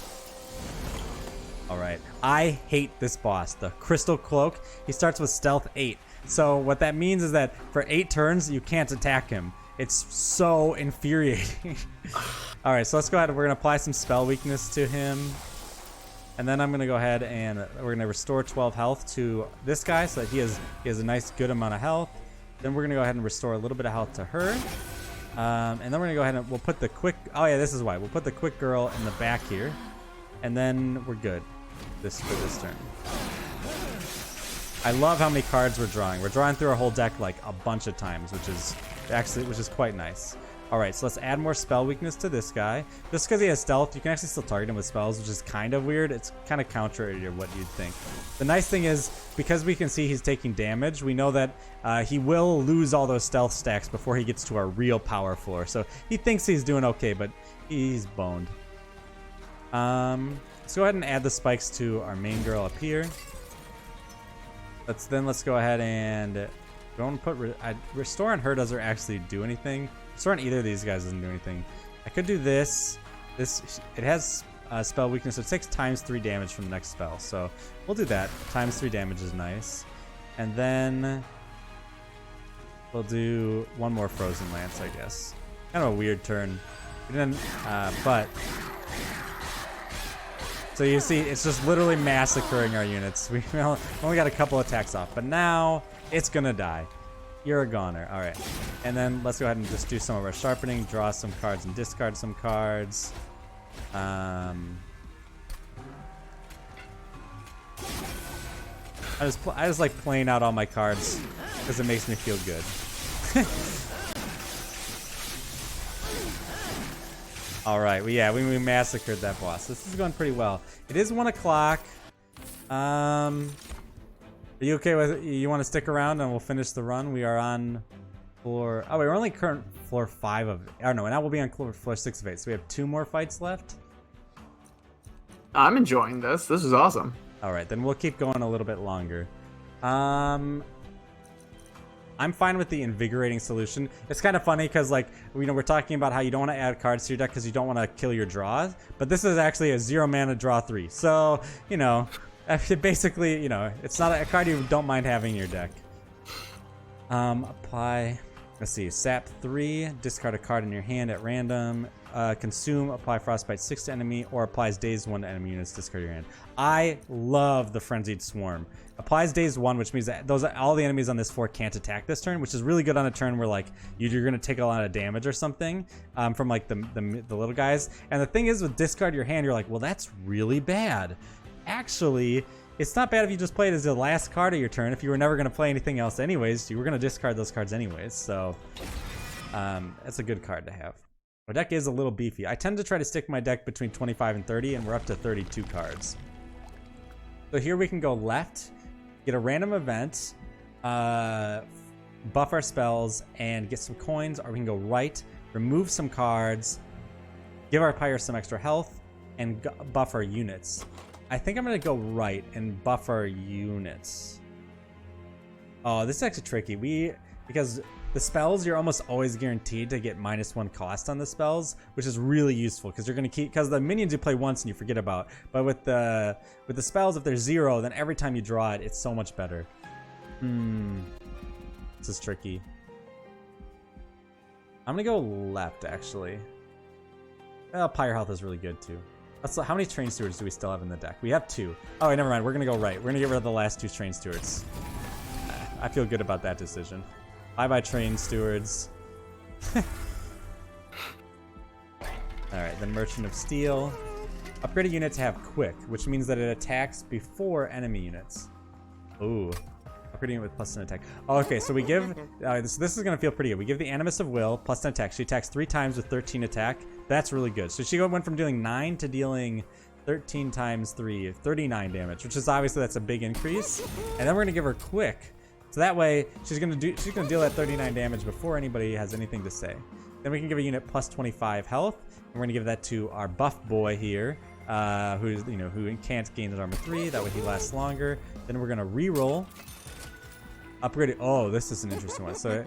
All right. I hate this boss, the Crystal Cloak. He starts with Stealth 8. So what that means is that for 8 turns, you can't attack him. It's so infuriating. All right, so let's go ahead. We're going to apply some spell weakness to him. And then I'm going to go ahead and we're going to restore 12 health to this guy so that he has a nice good amount of health. Then we're going to go ahead and restore a little bit of health to her. And then we're going to go ahead and we'll put the quick... Oh, yeah, this is why. We'll put the quick girl in the back here. And then we're good for this turn. I love how many cards we're drawing. We're drawing through our whole deck like a bunch of times, which is quite nice. All right, so let's add more spell weakness to this guy. Just because he has stealth, you can actually still target him with spells, which is kind of weird. It's kind of contrary to what you'd think. The nice thing is, because we can see he's taking damage, we know that he will lose all those stealth stacks before he gets to our real power floor. So he thinks he's doing okay, but he's boned. Let's go ahead and add the spikes to our main girl up here. Let's go ahead and don't put restore on her doesn't actually do anything. Restore on either of these guys doesn't do anything. I could do this. It has spell weakness. So it takes ×3 damage from the next spell. So we'll do that. ×3 damage is nice. And then we'll do one more Frozen Lance, I guess. Kind of a weird turn. We didn't, but... So you see, it's just literally massacring our units. We only got a couple attacks off, but now it's gonna die. You're a goner. All right. And then let's go ahead and just do some of our sharpening, draw some cards and discard some cards. I just like playing out all my cards because it makes me feel good. All right, well, yeah, we massacred that boss. This is going pretty well. It is 1 o'clock. Are you okay with it? You want to stick around and we'll finish the run? We are on floor... Oh, we're only current floor 5 of... Oh, no, now we'll be on floor 6 of 8. So we have 2 more fights left. I'm enjoying this. This is awesome. All right, then we'll keep going a little bit longer. I'm fine with the invigorating solution. It's kind of funny because, like, you know, we're talking about how you don't want to add cards to your deck because you don't want to kill your draws. But this is actually a 0 mana draw 3. So, you know, basically, you know, it's not a card you don't mind having in your deck. Apply. Let's see. Sap 3. Discard a card in your hand at random. Consume. Apply Frostbite 6 to enemy, or applies Daze 1 to enemy units. Discard your hand. I love the Frenzied Swarm. Applies Daze 1, which means that all the enemies on this floor can't attack this turn, which is really good on a turn where like you're gonna take a lot of damage or something from like the little guys. And the thing is, with discard your hand, you're like, well, that's really bad. Actually, it's not bad if you just play it as the last card of your turn. If you were never gonna play anything else anyways, you were gonna discard those cards anyways. So that's a good card to have. Our deck is a little beefy. I tend to try to stick my deck between 25 and 30, and we're up to 32 cards. So here we can go left, get a random event, buff our spells, and get some coins, or we can go right, remove some cards, give our pyre some extra health, and buff our units. I think I'm going to go right and buff our units. Oh, this is actually tricky. Because the spells, you're almost always guaranteed to get -1 cost on the spells, which is really useful because you're going to keep, because the minions you play once and you forget about. But with the spells, if they're 0, then every time you draw it, it's so much better. This is tricky. I'm going to go left, actually. Well, pyre health is really good too. How many train stewards do we still have in the deck? We have 2. Oh, wait, never mind. We're going to go right. We're going to get rid of the last 2 train stewards. I feel good about that decision. Bye-bye, train stewards. Alright, then Merchant of Steel. Upgraded units have quick, which means that it attacks before enemy units. Ooh. Upgrading it with +10 attack. Oh, okay, so we give... this is going to feel pretty good. We give the Animus of Will +10 attack. She attacks 3 times with 13 attack. That's really good. So she went from dealing 9 to dealing 13 times 3, 39 damage, which is obviously that's a big increase. And then we're going to give her quick. So that way, she's gonna deal that 39 damage before anybody has anything to say. Then we can give a unit +25 health, and we're gonna give that to our buff boy here, who can't gain his armor 3. That way he lasts longer. Then we're gonna re-roll, upgrade it. Oh, this is an interesting one. So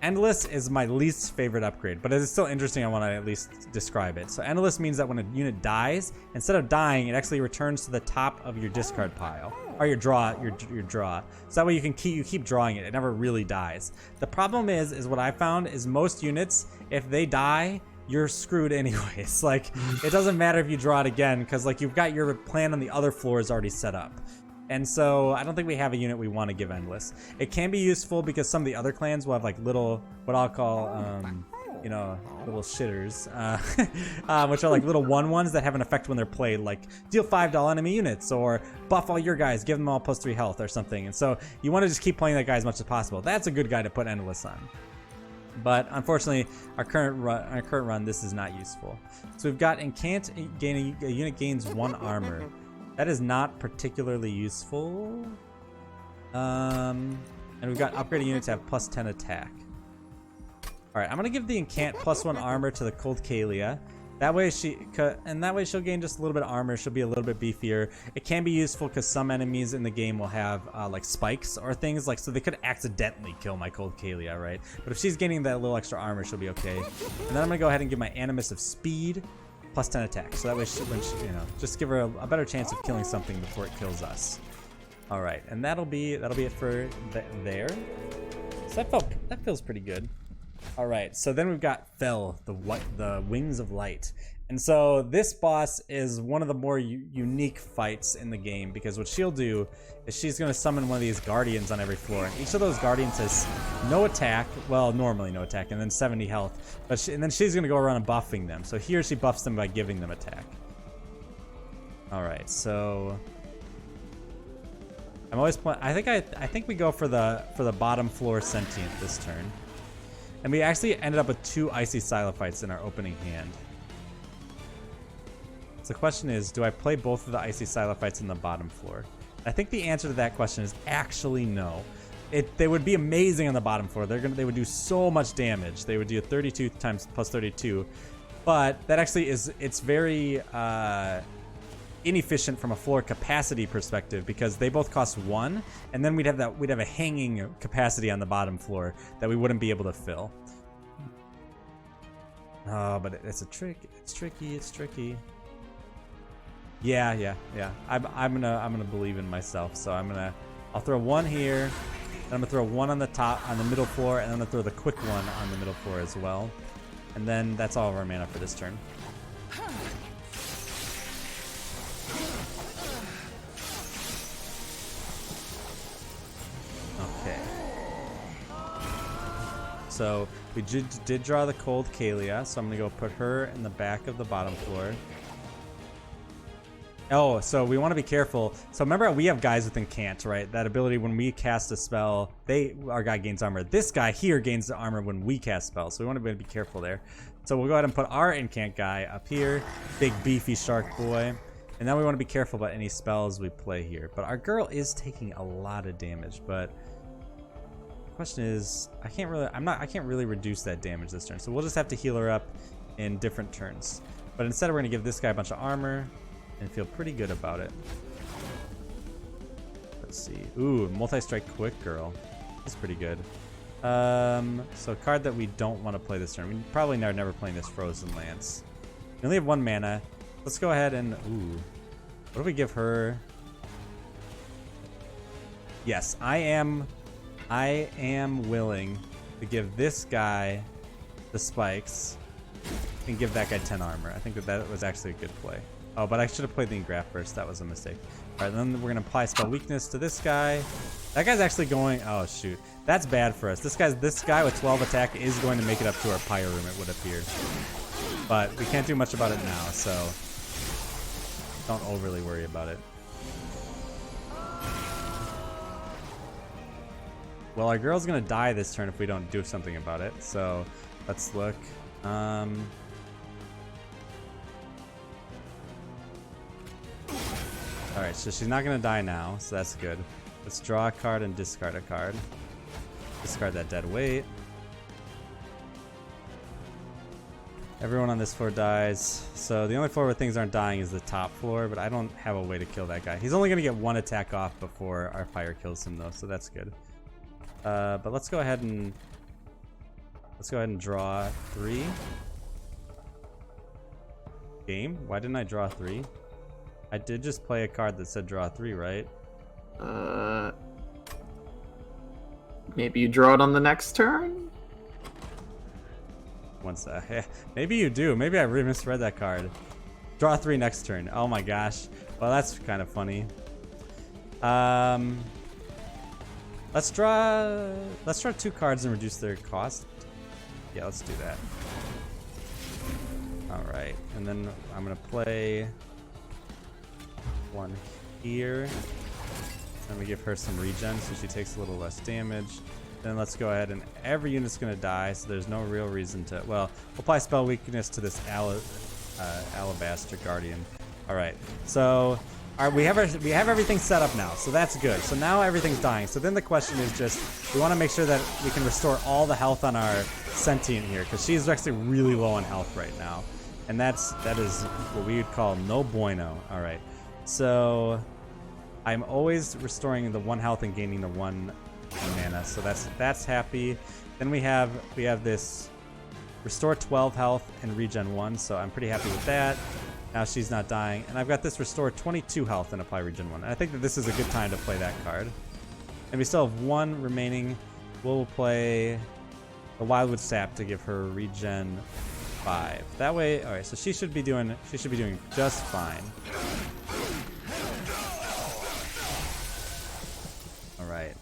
Endless is my least favorite upgrade, but it is still interesting. I want to at least describe it. So Endless means that when a unit dies, instead of dying, it actually returns to the top of your discard pile, or your draw. So that way you keep drawing it. It never really dies. The problem is what I found is most units, if they die, you're screwed anyways. Like, it doesn't matter if you draw it again, because like you've got your plan on the other floors already set up. And so I don't think we have a unit we want to give Endless. It can be useful because some of the other clans will have like little, what I'll call, little shitters, which are like little 1/1s that have an effect when they're played, like deal 5 to all enemy units, or buff all your guys, give them all +3 health or something. And so you want to just keep playing that guy as much as possible. That's a good guy to put Endless on. But unfortunately, our current run, this is not useful. So we've got Incant, a unit gains 1 armor. That is not particularly useful. And we've got upgraded units to have +10 attack. Alright, I'm gonna give the Incant +1 armor to the Cold Kalia. That way she'll gain just a little bit of armor. She'll be a little bit beefier. It can be useful because some enemies in the game will have like spikes or things, like, so they could accidentally kill my Cold Kalia, right? But if she's gaining that little extra armor, she'll be okay. And then I'm gonna go ahead and give my Animus of Speed +10 attack. So that way just give her a better chance of killing something before it kills us. Alright, and that'll be it for there. So that feels pretty good. All right, so then we've got Fel, the Wings of Light. And so this boss is one of the more unique fights in the game, because what she'll do is she's going to summon one of these guardians on every floor. And each of those guardians has no attack, well, normally no attack, and then 70 health. And then she's going to go around and buffing them. So here she buffs them by giving them attack. All right, so I'm always I think we go for the bottom floor sentient this turn. And we actually ended up with 2 icy Silophytes in our opening hand. So the question is, do I play both of the icy Silophytes in the bottom floor? I think the answer to that question is actually no. They would be amazing on the bottom floor. They would do so much damage. They would do 32 times plus 32. But that actually it's very inefficient from a floor capacity perspective, because they both cost 1, and then we'd have a hanging capacity on the bottom floor that we wouldn't be able to fill. Oh, but it's a trick. It's tricky. Yeah. I'm gonna believe in myself. So I'll throw 1 here, and I'm gonna throw 1 on the middle floor, and I'm gonna throw the quick one on the middle floor as well. And then that's all of our mana for this turn. Okay. So we did draw the Cold Kalia, so I'm gonna go put her in the back of the bottom floor. Oh, so we want to be careful. So remember, we have guys with Incant, right? That ability when we cast a spell, our guy gains armor. This guy here gains the armor when we cast spells, so we want to be careful there. So we'll go ahead and put our Incant guy up here, big beefy shark boy. And now we want to be careful about any spells we play here. But our girl is taking a lot of damage, but the question is, I can't really reduce that damage this turn. So we'll just have to heal her up in different turns. But instead we're gonna give this guy a bunch of armor and feel pretty good about it. Let's see. Ooh, multi-strike quick girl. That's pretty good. So a card that we don't want to play this turn. We probably are never playing this Frozen Lance. We only have 1 mana. Let's go ahead and ooh. What do we give her? Yes, I am willing to give this guy the spikes and give that guy 10 armor. I think that was actually a good play. Oh, but I should have played the Engraft first. That was a mistake. All right, then we're going to apply spell weakness to this guy. That guy's actually going... Oh, shoot. That's bad for us. This guy with 12 attack is going to make it up to our Pyre Room, it would appear. But we can't do much about it now, so don't overly worry about it. Well, our girl's going to die this turn if we don't do something about it. So let's look. Alright, so she's not going to die now, so that's good. Let's draw a card and discard a card. Discard that dead weight. Everyone on this floor dies. So the only floor where things aren't dying is the top floor, but I don't have a way to kill that guy. He's only going to get 1 attack off before our fire kills him, though, so that's good. But let's go ahead and draw 3. Game? Why didn't I draw 3? I did just play a card that said draw 3, right? Maybe you draw it on the next turn? One sec. Maybe you do. Maybe I misread that card. Draw 3 next turn. Oh my gosh. Well, that's kind of funny. Let's draw 2 cards and reduce their cost. Yeah, let's do that. All right, and then I'm gonna play 1 here. Then we give her some regen so she takes a little less damage. Then let's go ahead and every unit's gonna die, so there's no real reason to. Well, we'll apply spell weakness to this Alabaster Guardian. All right, so we have everything set up now, so that's good. So now everything's dying. So then the question is just we want to make sure that we can restore all the health on our sentient here, because she's actually really low on health right now, and that is what we would call no bueno. All right, so I'm always restoring the 1 health and gaining the 1 mana, so that's happy. Then we have this restore 12 health and regen 1, so I'm pretty happy with that. Now she's not dying, and I've got this restore 22 health and apply regen 1. And I think that this is a good time to play that card. And we still have 1 remaining. We'll play the Wildwood Sap to give her regen 5. That way, all right. So she should be doing just fine. All right.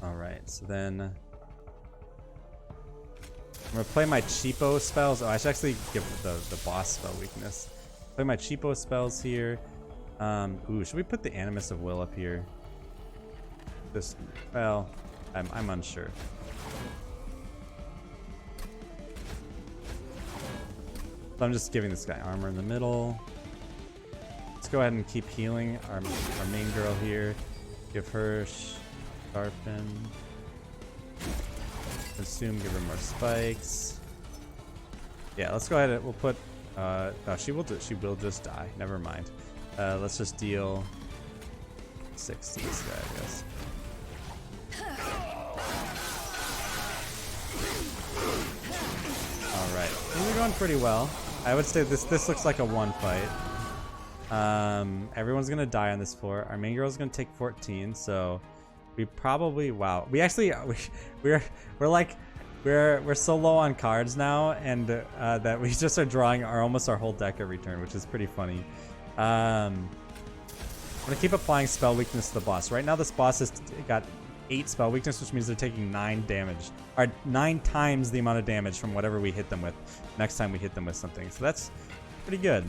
All right. So then I'm gonna play my cheapo spells. Oh, I should actually give the boss spell weakness. Play my cheapo spells here. Ooh, should we put the Animus of Will up here? This, well, I'm unsure. So I'm just giving this guy armor in the middle. Let's go ahead and keep healing our main girl here. Give her sharpen. Consume, give her more spikes. Yeah, let's go ahead and we'll put no, she will just die. Never mind. Let's just deal 6 to this guy, I guess. Alright. Things are going pretty well. I would say this looks like a 1 fight. Everyone's gonna die on this floor. Our main girl's gonna take 14, so we probably we actually we're so low on cards now, and that we just are drawing almost our whole deck every turn, which is pretty funny. I'm gonna keep applying spell weakness to the boss. Right now this boss has got 8 spell weakness, which means they're taking 9 damage, or 9 times the amount of damage from whatever we hit them with next time we hit them with something. So that's pretty good.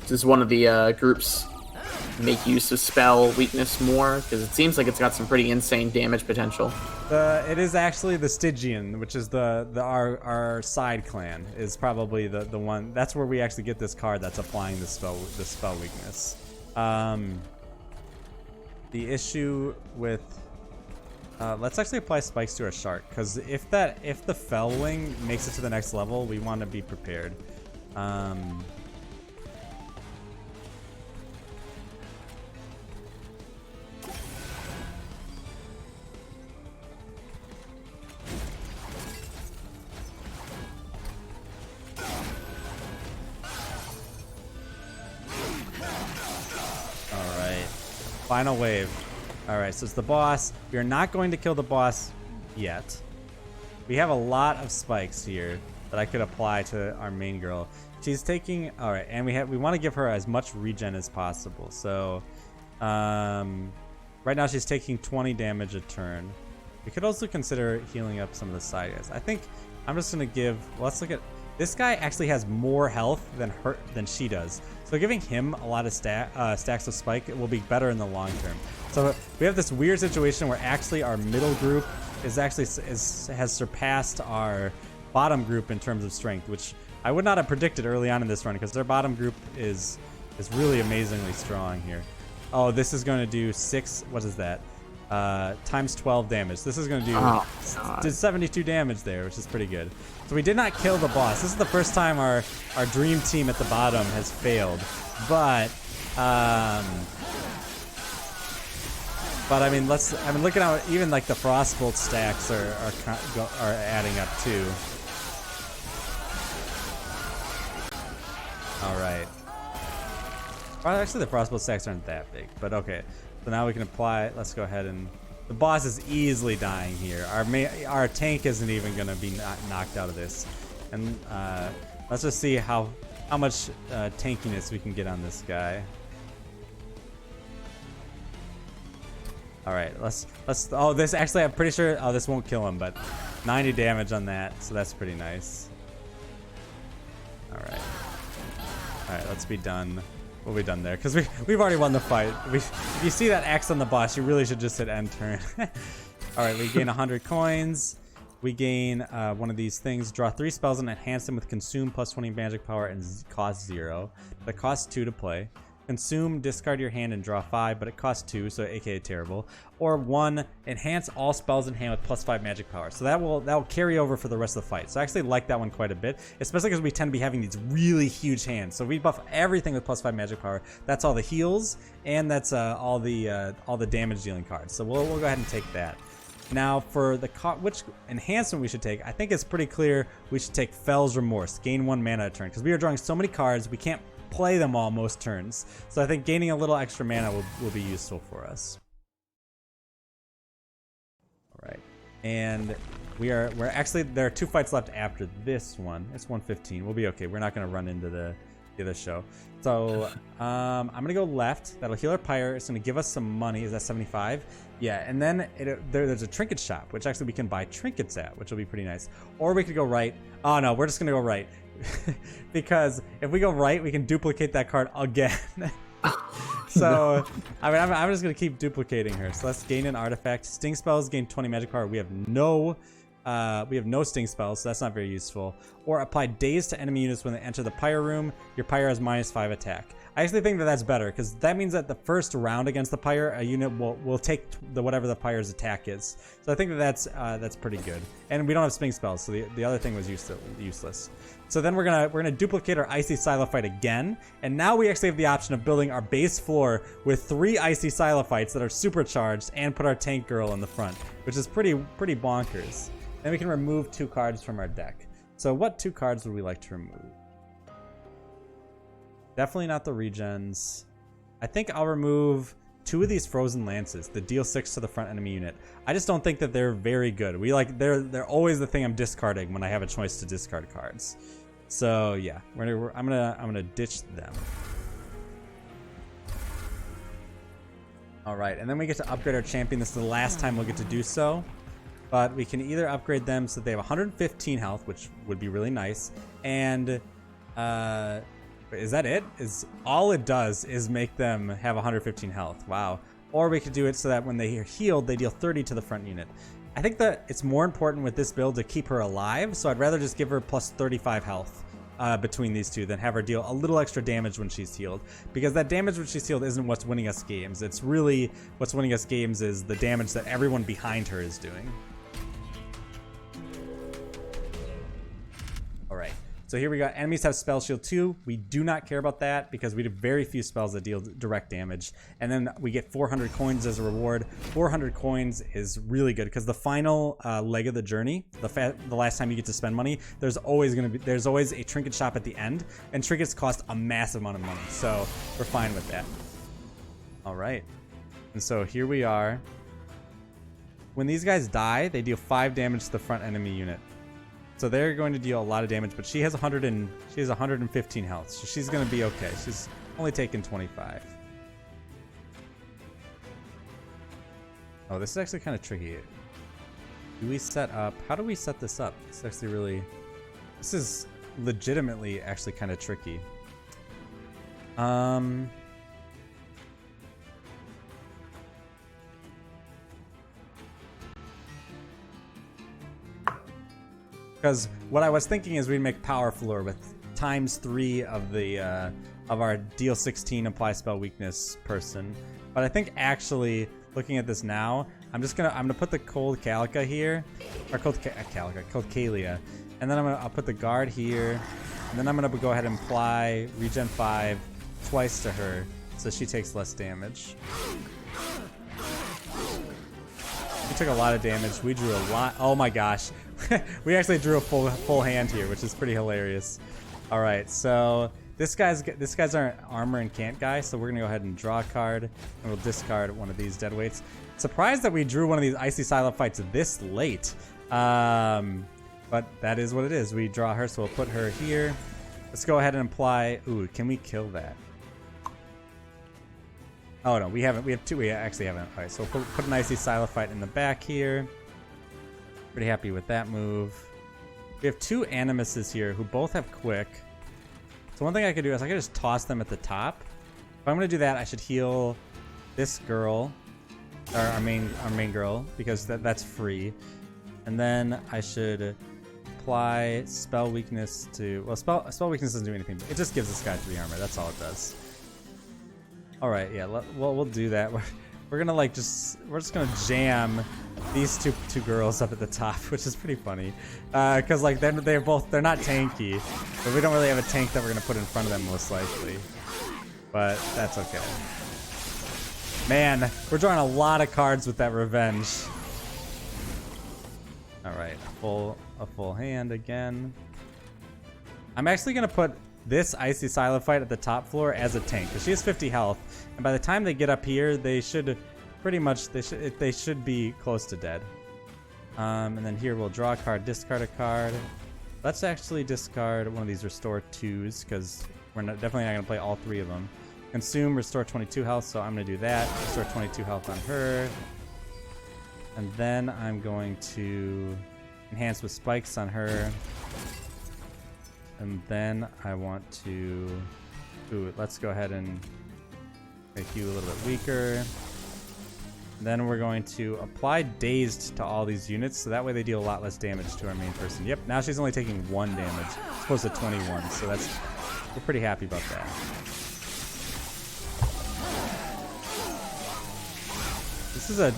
Does one of the groups make use of spell weakness more? Because it seems like it's got some pretty insane damage potential. It is actually the Stygian, which is our side clan, is probably the one. That's where we actually get this card that's applying the spell weakness. The issue with let's actually apply spikes to our shark, because if the fell wing makes it to the next level, we want to be prepared. Final wave. Alright, so it's the boss. We are not going to kill the boss yet. We have a lot of spikes here that I could apply to our main girl. She's taking... Alright, and we want to give her as much regen as possible. So, right now she's taking 20 damage a turn. We could also consider healing up some of the side guys. I think I'm just going to give... Let's look at... This guy actually has more health than she does. So giving him a lot of stacks of spike will be better in the long term. So we have this weird situation where actually our middle group has surpassed our bottom group in terms of strength, which I would not have predicted early on in this run, because their bottom group is really amazingly strong here. Oh, this is going to do 6. What is that? Times 12 damage. This is going to do 72 damage there, which is pretty good. So we did not kill the boss. This is the first time our dream team at the bottom has failed. But I mean, look at how even like the Frostbolt stacks are adding up too. All right. Well, actually, the Frostbolt stacks aren't that big, but okay. So now we can apply. Let's go ahead and the boss is easily dying here. Our tank isn't even gonna be knocked out of this, and let's just see how much tankiness we can get on this guy. All right, let's. Oh, this actually, I'm pretty sure. Oh, this won't kill him, but 90 damage on that, so that's pretty nice. All right, let's be done. We'll be done there, because we've already won the fight. If you see that X on the boss, you really should just hit end turn. Alright, we gain 100 coins. We gain one of these things. Draw 3 spells and enhance them with Consume plus 20 magic power and cost 0. That costs 2 to play. Consume, discard your hand and draw 5, but it costs 2, so aka terrible. Or 1, enhance all spells in hand with plus 5 magic power. So that will carry over for the rest of the fight. So I actually like that one quite a bit, especially because we tend to be having these really huge hands. So we buff everything with plus 5 magic power. That's all the heals, and that's all the damage dealing cards. So we'll go ahead and take that. Now for the which enhancement we should take, I think it's pretty clear we should take Fell's Remorse, gain 1 mana a turn, because we are drawing so many cards we can't play them all most turns. So I think gaining a little extra mana will be useful for us. All right, and we're actually, there are 2 fights left after this one. It's 1:15. We'll be okay. We're not going to run into the other show. So I'm gonna go left. That'll heal our pyre. It's gonna give us some money. Is that 75? Yeah, and then there's a trinket shop, which actually we can buy trinkets at, which will be pretty nice. Or we could go right. Oh no, we're just gonna go right. Because if we go right, we can duplicate that card again. So I mean, I'm just gonna keep duplicating her. So let's gain an artifact. Sting spells gain 20 magic power. We have no sting spells, so that's not very useful. Or apply daze to enemy units when they enter the pyre room. Your pyre has -5 attack. I actually think that that's better, because that means that the first round against the pyre, a unit will take whatever the pyre's attack is. So I think that that's pretty good. And we don't have spring spells, so the other thing was useless. So then we're gonna duplicate our Icy Silophyte again, and now we actually have the option of building our base floor with 3 Icy Silophytes that are supercharged, and put our tank girl in the front, which is pretty bonkers. Then we can remove 2 cards from our deck. So what 2 cards would we like to remove? Definitely not the regens. I think I'll remove 2 of these Frozen Lances, the deal 6 to the front enemy unit. I just don't think that they're very good. They're always the thing I'm discarding when I have a choice to discard cards. So yeah, I'm gonna ditch them. All right, and then we get to upgrade our champion. This is the last time we'll get to do so. But we can either upgrade them so they have 115 health, which would be really nice. And is that it? All it does is make them have 115 health. Wow. Or we could do it so that when they are healed, they deal 30 to the front unit. I think that it's more important with this build to keep her alive, so I'd rather just give her plus 35 health between these two than have her deal a little extra damage when she's healed. Because that damage when she's healed isn't what's winning us games. It's really what's winning us games is the damage that everyone behind her is doing. Alright, so here we got enemies have spell shield 2. We do not care about that because we do very few spells that deal direct damage. And then we get 400 coins as a reward. 400 coins is really good because the final leg of the journey, the last time you get to spend money, there's always a trinket shop at the end, and trinkets cost a massive amount of money. So we're fine with that. Alright, and so here we are. When these guys die, they deal 5 damage to the front enemy unit. So they're going to deal a lot of damage, but she has 115 health, so she's going to be okay. She's only taken 25. Oh, this is actually kind of tricky. Do we set up? How do we set this up? It's actually this is legitimately actually kind of tricky. Because what I was thinking is we'd make Power Floor with ×3 of the of our deal 16 apply spell weakness person. But I think actually looking at this now, I'm gonna put the Cold Calica here, or Cold Kalia, and then I'll put the guard here, and then I'm gonna go ahead and apply regen 5 twice to her, so she takes less damage. We took a lot of damage. We drew a lot. Oh my gosh. We actually drew a full hand here, which is pretty hilarious. All right, so this guy's our armor and cant guy, so we're gonna go ahead and draw a card, and we'll discard one of these dead weights. Surprised that we drew one of these Icy Silophytes this late, but that is what it is. We draw her, so we'll put her here. Let's go ahead and apply. Ooh, can we kill that? Oh no, we haven't. We have 2. We actually haven't. All right, so we'll put an Icy Silophyte in the back here. Pretty happy with that move. We have 2 Animuses here who both have quick. So one thing I could do is I could just toss them at the top. If I'm gonna do that, I should heal this girl, or our main girl, because that's free. And then I should apply spell weakness to. Well, spell weakness doesn't do anything. It just gives this guy 3 armor. That's all it does. All right, yeah. Well, we'll do that. We're gonna we're just gonna jam these two girls up at the top, which is pretty funny, because like they're not tanky, but we don't really have a tank that we're gonna put in front of them most likely. But that's okay. Man, we're drawing a lot of cards with that revenge. right, a full hand again. I'm actually gonna put this Icy Silophyte at the top floor as a tank because she has 50 health, and by the time they get up here, they should pretty much they should be close to dead. And then here we'll draw a card, discard a card. Let's actually discard one of these restore 2s because we're definitely not gonna play all 3 of them. Consume, restore 22 health, so I'm gonna do that. Restore 22 health on her. And then I'm going to enhance with spikes on her. And then I want to... Ooh, let's go ahead and make you a little bit weaker. Then we're going to apply Dazed to all these units, so that way they deal a lot less damage to our main person. Yep, now she's only taking 1 damage, as opposed to 21, so we're pretty happy about that.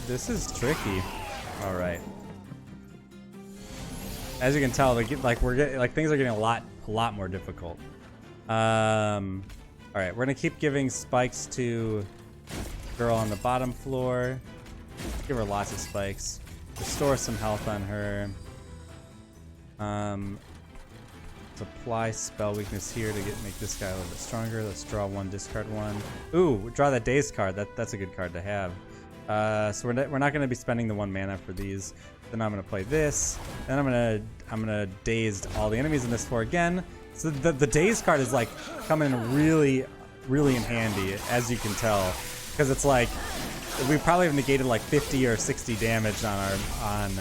This is tricky. All right. As you can tell, things are getting a lot more difficult. All right, we're gonna keep giving spikes to girl on the bottom floor. Give her lots of spikes. Restore some health on her. Let's apply spell weakness here to make this guy a little bit stronger. Let's draw 1, discard 1. Ooh, draw that Dazed card. That's a good card to have. So we're not going to be spending the 1 mana for these. Then I'm going to play this. Then I'm gonna Dazed all the enemies in this floor again. So the Dazed card is like coming in really in handy, as you can tell, because it's like we probably have negated like 50 or 60 damage on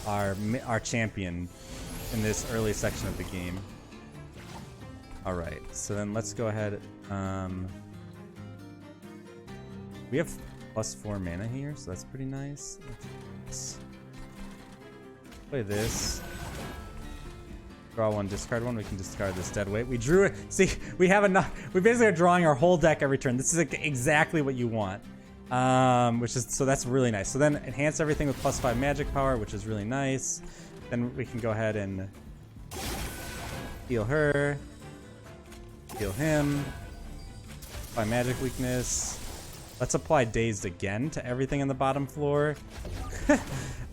our champion in this early section of the game. All right, so then let's go ahead. We have +4 mana here, so that's pretty nice. Let's play this. Draw 1, discard 1. We can discard this dead weight. We drew it. See, we have enough. We basically are drawing our whole deck every turn. This is exactly what you want. So that's really nice. So then enhance everything with +5 magic power, which is really nice. Then we can go ahead and heal her, heal him, apply magic weakness. Let's apply Dazed again to everything in the bottom floor.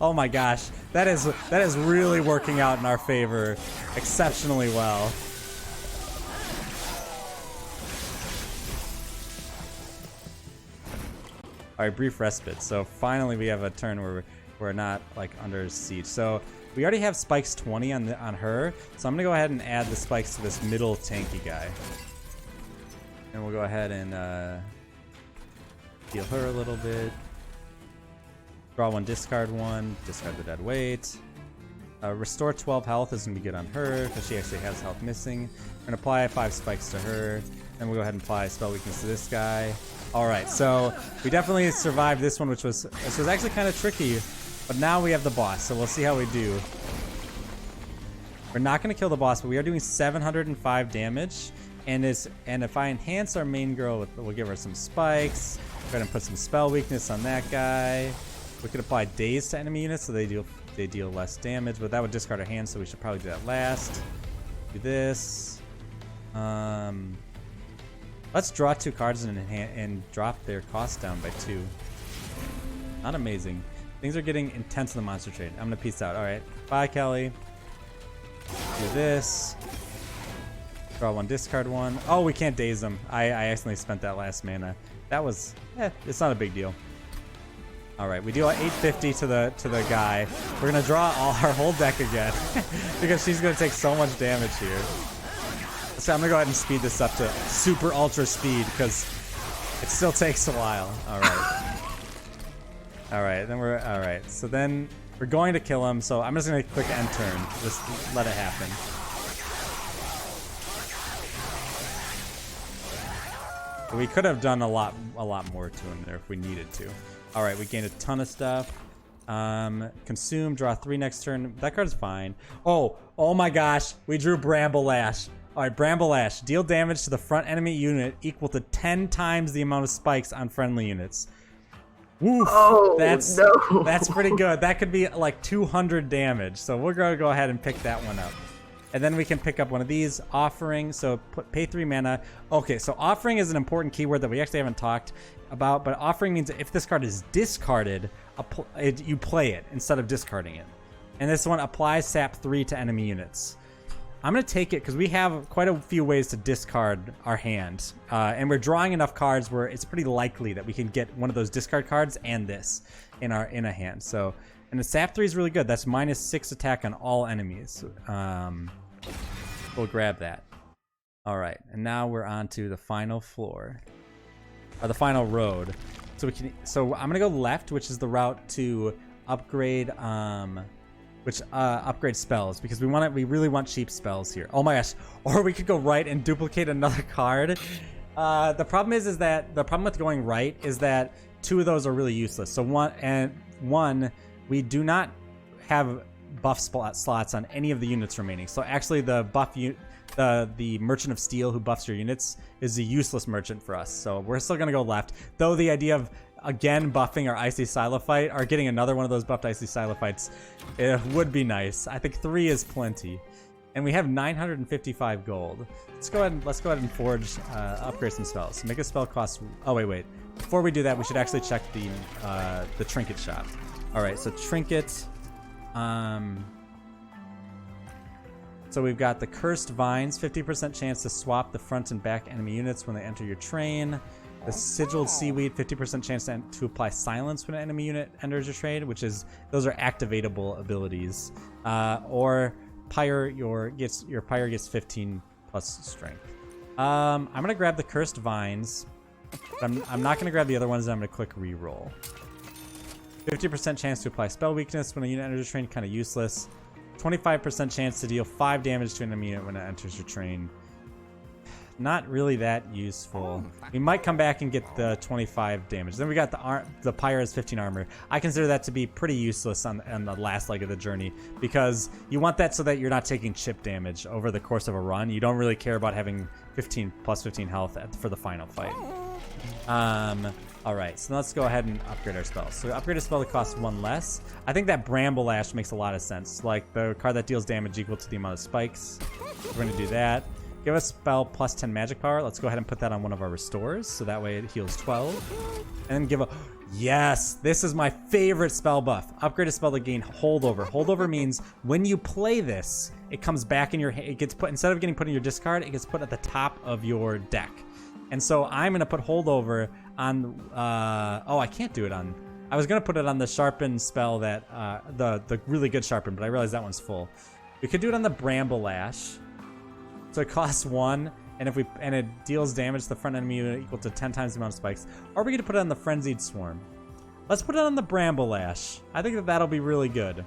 Oh my gosh, that is really working out in our favor exceptionally well. All right, brief respite. So finally we have a turn where we're not like under siege. So we already have spikes 20 on her. So I'm gonna go ahead and add the spikes to this middle tanky guy. And we'll go ahead and heal her a little bit. Draw 1, discard 1, discard the dead weight. Restore 12 health is going to be good on her because she actually has health missing. We're going to apply 5 spikes to her. Then we'll go ahead and apply spell weakness to this guy. Alright, so we definitely survived this one, which was actually kind of tricky. But now we have the boss, so we'll see how we do. We're not going to kill the boss, but we are doing 705 damage. And if I enhance our main girl, we'll give her some spikes. Go ahead and put some spell weakness on that guy. We could apply Daze to enemy units so they deal less damage, but that would discard our hand, so we should probably do that last. Do this. Let's draw 2 cards and drop their cost down by 2. Not amazing. Things are getting intense in the monster trade. I'm gonna peace out. All right, bye, Kelly. Do this. Draw 1, discard 1. Oh, we can't Daze them. I accidentally spent that last mana. That was, it's not a big deal. All right, we deal 850 to the guy. We're gonna draw our whole deck again because she's gonna take so much damage here. So I'm gonna go ahead and speed this up to super ultra speed because it still takes a while. All right. All right, then we're all right. So then we're going to kill him. So I'm just gonna click end turn. Just let it happen. We could have done a lot more to him there if we needed to. All right, we gained a ton of stuff. Consume, draw 3 next turn. That card's fine. Oh my gosh, we drew Bramble Lash. All right, Bramble Lash. Deal damage to the front enemy unit equal to 10 times the amount of spikes on friendly units. Woof. Oh, that's pretty good. That could be like 200 damage. So we're gonna go ahead and pick that one up. And then we can pick up one of these, Offering. So pay 3 mana. Okay, so Offering is an important keyword that we actually haven't talked about, but Offering means if this card is discarded, you play it instead of discarding it. And this one applies sap 3 to enemy units. I'm going to take it because we have quite a few ways to discard our hand. And we're drawing enough cards where it's pretty likely that we can get one of those discard cards and this in a hand. So, and the sap 3 is really good. That's -6 attack on all enemies. We'll grab that. All right, and now we're on to the final floor, or the final road. So I'm gonna go left, which is the route to upgrade upgrade spells, because we really want cheap spells here. Oh my gosh! Or we could go right and duplicate another card. The problem is that the problem with going right is that 2 of those are really useless. So one we do not have buff slots on any of the units remaining. So actually, the the Merchant of Steel who buffs your units is a useless merchant for us. So we're still gonna go left. Though the idea of again buffing our Icy Silophyte, or getting another one of those buffed Icy Silophytes, it would be nice. I think 3 is plenty, and we have 955 gold. Let's go ahead and forge, upgrade some spells. Make a spell cost. Oh wait. Before we do that, we should actually check the trinket shop. All right, so trinket. So we've got the Cursed Vines, 50% chance to swap the front and back enemy units when they enter your train. The Sigiled Seaweed, 50% chance to apply silence when an enemy unit enters your train, those are activatable abilities. Or Pyre, your Pyre gets 15 plus strength. I'm gonna grab the Cursed Vines. But I'm not gonna grab the other ones. I'm gonna click reroll. 50% chance to apply spell weakness when a unit enters your train, kind of useless. 25% chance to deal 5 damage to an enemy unit when it enters your train. Not really that useful. We might come back and get the 25 damage. Then we got the Pyre has 15 armor. I consider that to be pretty useless on the last leg of the journey, because you want that so that you're not taking chip damage over the course of a run. You don't really care about having 15 plus 15 health for the final fight. Alright, so let's go ahead and upgrade our spells. So upgrade a spell that costs 1 less. I think that Bramble Lash makes a lot of sense. Like the card that deals damage equal to the amount of spikes. We're going to do that. Give us spell plus 10 magic power. Let's go ahead and put that on one of our restores, so that way it heals 12. And then give a... Yes! This is my favorite spell buff. Upgrade a spell to gain Holdover. Holdover means when you play this, it comes back in your... It gets put... Instead of getting put in your discard, it gets put at the top of your deck. And so I'm going to put Holdover on... oh, I can't do it on... I was going to put it on the Sharpen spell that... the really good Sharpen, but I realized that one's full. We could do it on the Bramble Lash. So it costs 1, and it deals damage to the front enemy unit equal to 10 times the amount of spikes. Or we could put it on the Frenzied Swarm. Let's put it on the Bramble Lash. I think that'll be really good.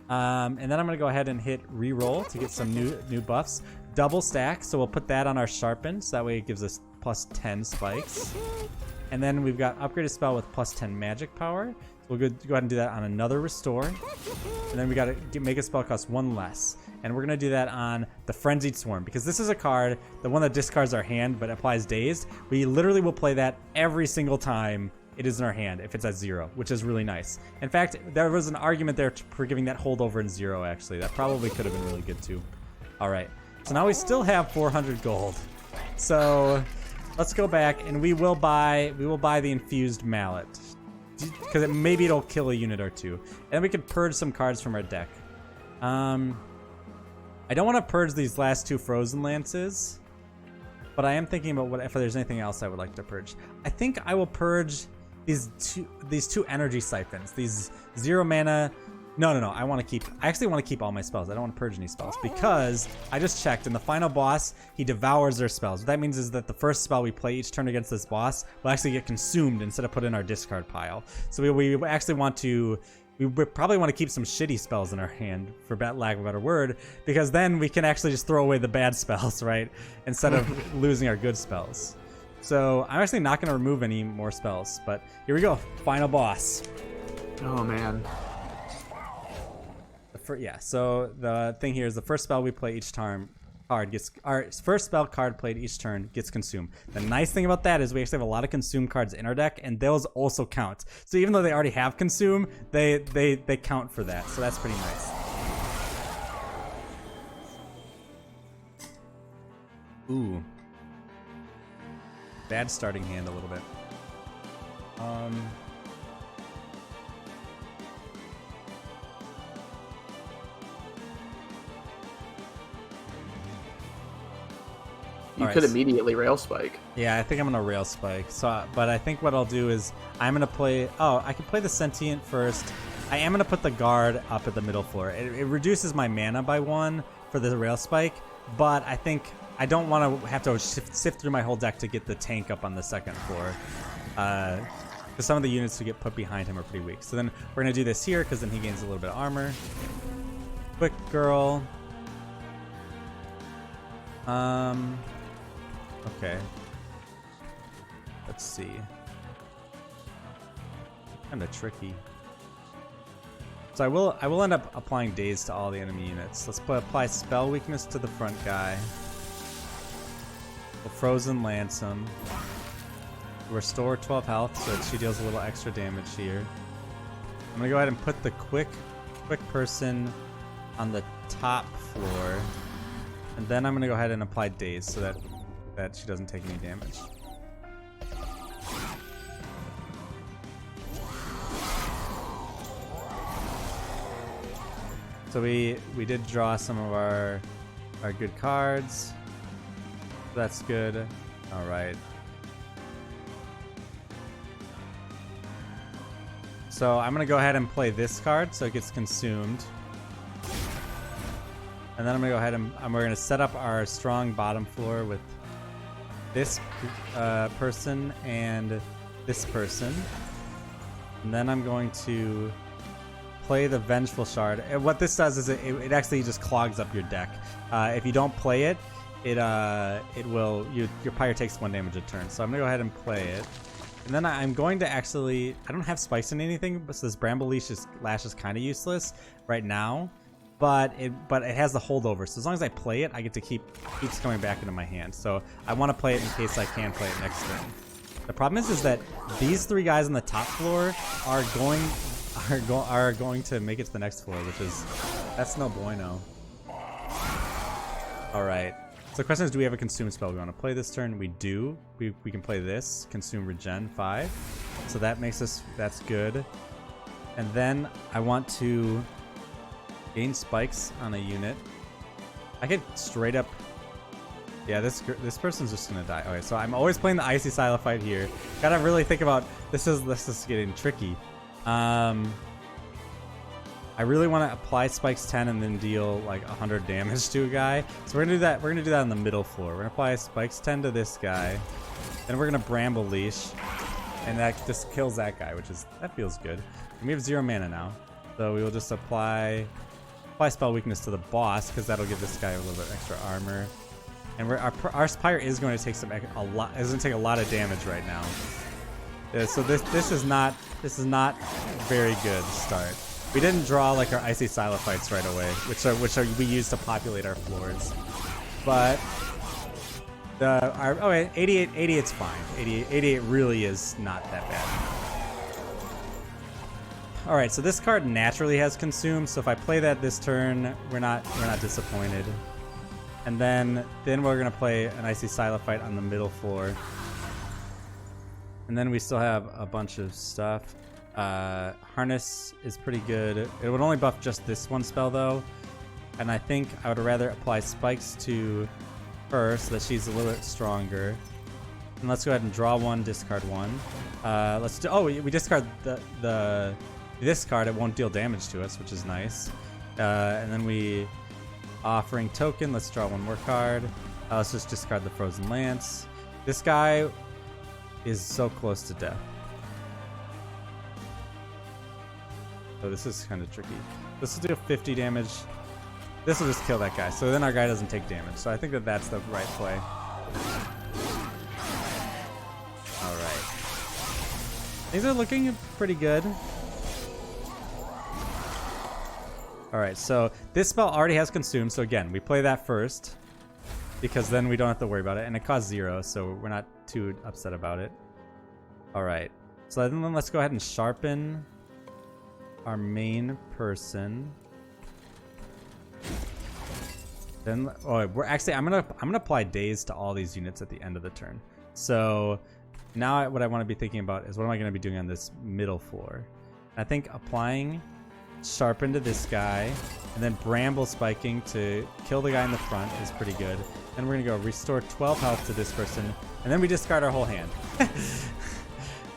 And then I'm gonna go ahead and hit reroll to get some new buffs. Double stack, so we'll put that on our Sharpen, so that way it gives us plus 10 spikes. And then we've got upgraded spell with plus 10 magic power. So we'll go ahead and do that on another restore. And then we gotta make a spell cost 1 less. And we're gonna do that on the Frenzied Swarm, because this is a card, the one that discards our hand but applies Dazed. We literally will play that every single time it is in our hand if it's at 0, which is really nice. In fact, there was an argument there for giving that Holdover in 0, actually. That probably could have been really good too. All right, so now we still have 400 gold. So let's go back, and we will buy the Infused Mallet, because maybe it'll kill a unit or 2. And we could purge some cards from our deck. I don't want to purge these last 2 Frozen Lances, but I am thinking about if there's anything else I would like to purge. I think I will purge these two Energy Siphons. These 0 mana. No. I actually want to keep all my spells. I don't want to purge any spells, because I just checked, and the final boss, he devours their spells. What that means is that the first spell we play each turn against this boss will actually get consumed instead of put in our discard pile. So we actually want to... We probably want to keep some shitty spells in our hand, for lack of a better word, because then we can actually just throw away the bad spells, right? Instead of losing our good spells. So I'm actually not going to remove any more spells, but here we go. Final boss. Oh, man. So the thing here is the first spell we play each turn our first spell card played each turn gets consumed. The nice thing about that is we actually have a lot of consume cards in our deck, and those also count. So even though they already have consume, they count for that. So that's pretty nice. Ooh. Bad starting hand a little bit. You could immediately rail spike. Yeah, I think I'm gonna rail spike. So, but I think what I'll do is I'm gonna play. Oh, I can play the sentient first. I am gonna put the guard up at the middle floor. It reduces my mana by 1 for the rail spike, but I think I don't want to have to sift through my whole deck to get the tank up on the second floor. Because some of the units who get put behind him are pretty weak. So then we're gonna do this here because then he gains a little bit of armor. Quick girl. Okay. Let's see. Kind of tricky. So I will end up applying daze to all the enemy units. Let's apply spell weakness to the front guy. We'll frozen lance him. Restore 12 health so that she deals a little extra damage here. I'm gonna go ahead and put the quick person on the top floor, and then I'm gonna go ahead and apply daze so that she doesn't take any damage. So we did draw some of our good cards. That's good. All right. So I'm gonna go ahead and play this card so it gets consumed. And then I'm gonna go ahead and we're gonna set up our strong bottom floor with this person and this person. And then I'm going to play the Vengeful Shard. And what this does is it actually just clogs up your deck. If you don't play it, it will your Pyre takes 1 damage a turn. So I'm gonna go ahead and play it. And then I'm going to actually, I don't have spikes in anything, but so this Bramble Lash is kind of useless right now, but it has the holdover. So as long as I play it, I get to keeps coming back into my hand. So I want to play it in case I can play it next turn. The problem is that these 3 guys on the top floor are going to make it to the next floor, that's no bueno. All right. So the question is, do we have a consume spell we want to play this turn? We do. We can play this, consume regen 5. So that makes us, that's good. And then I want to gain spikes on a unit. I could straight up, yeah, this person's just gonna die. Okay, so I'm always playing the Icy Silophyte here. Gotta really think about, this is getting tricky. I really want to apply spikes 10 and then deal like 100 damage to a guy. So we're gonna do that. We're gonna do that on the middle floor. We're gonna apply spikes 10 to this guy, then we're gonna Bramble Leash, and that just kills that guy, that feels good. And we have 0 mana now, so we will just apply spell weakness to the boss because that'll give this guy a little bit extra armor. And our Pyre is going to take a lot of damage right now. So this is not very good start. We didn't draw like our Icy Silophytes right away, which we use to populate our floors. But 88's fine. 88 really is not that bad. All right, so this card naturally has consume. So if I play that this turn, we're not disappointed. And then we're gonna play an Icy Silophyte on the middle floor. And then we still have a bunch of stuff. Harness is pretty good. It would only buff just this one spell though, and I think I would rather apply spikes to her so that she's a little bit stronger. And let's go ahead and draw 1, discard 1. We discard this card. It won't deal damage to us, which is nice. And then we offering token. Let's draw 1 more card. Let's just discard the Frozen Lance. This guy is so close to death. So this is kind of tricky. This will do 50 damage. This will just kill that guy. So then our guy doesn't take damage. So I think that's the right play. All right. Things are looking pretty good. All right, so this spell already has consumed. So again, we play that first because then we don't have to worry about it. And it costs 0, so we're not too upset about it. All right. So then let's go ahead and sharpen our main person. Then I'm gonna apply daze to all these units at the end of the turn. So now what I want to be thinking about is what am I going to be doing on this middle floor? I think applying Sharpen to this guy. And then bramble spiking to kill the guy in the front is pretty good. Then we're going to go restore 12 health to this person. And then we discard our whole hand.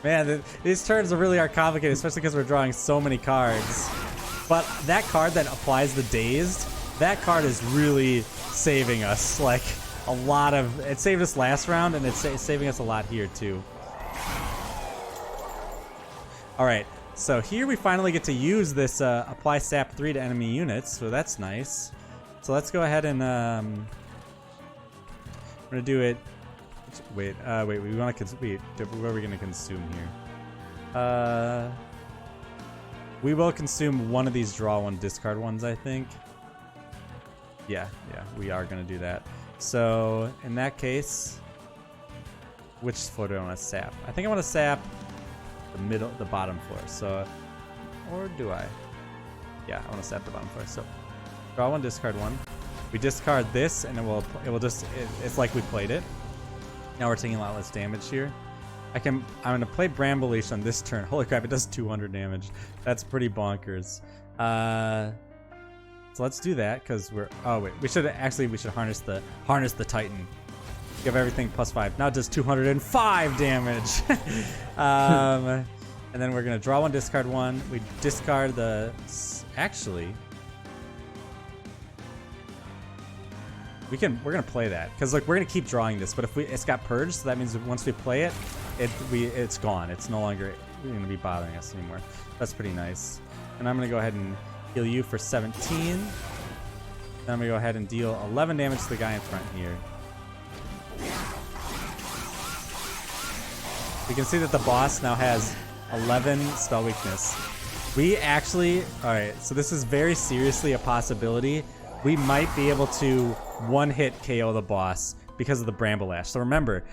Man, these turns really are complicated, especially because we're drawing so many cards. But that card that applies the dazed, that card is really saving us. Like, a lot of... It saved us last round, and it's saving us a lot here, too. Alright, so here we finally get to use this apply sap 3 to enemy units, so that's nice. So let's go ahead and... I'm going to do it... Wait, we want to... Wait, what are we going to consume here? We will consume one of these draw one, discard ones, I think. Yeah, we are going to do that. So, in that case, which floor do I want to sap? I think I want to sap the bottom floor. So, or do I? Yeah, I want to sap the bottom floor. So, draw one, discard one. We discard this, and it will just, it's like we played it. Now we're taking a lot less damage here. I'm gonna play Bramble Leash on this turn. Holy crap, it does 200 damage. That's pretty bonkers. So let's do that because we're. Oh wait, we should harness the Titan. Give everything +5. Now it does 205 damage. And then we're gonna draw one, discard one. We discard the. Actually, we're gonna play that because like we're gonna keep drawing this. But if it's got purged, so that means once we play it, it's gone. It's no longer gonna be bothering us anymore. That's pretty nice. And I'm gonna go ahead and heal you for 17. Then I'm gonna go ahead and deal 11 damage to the guy in front here. You can see that the boss now has 11 spell weakness. We actually, alright, so this is very seriously a possibility. We might be able to one-hit KO the boss because of the Bramble Lash. So remember,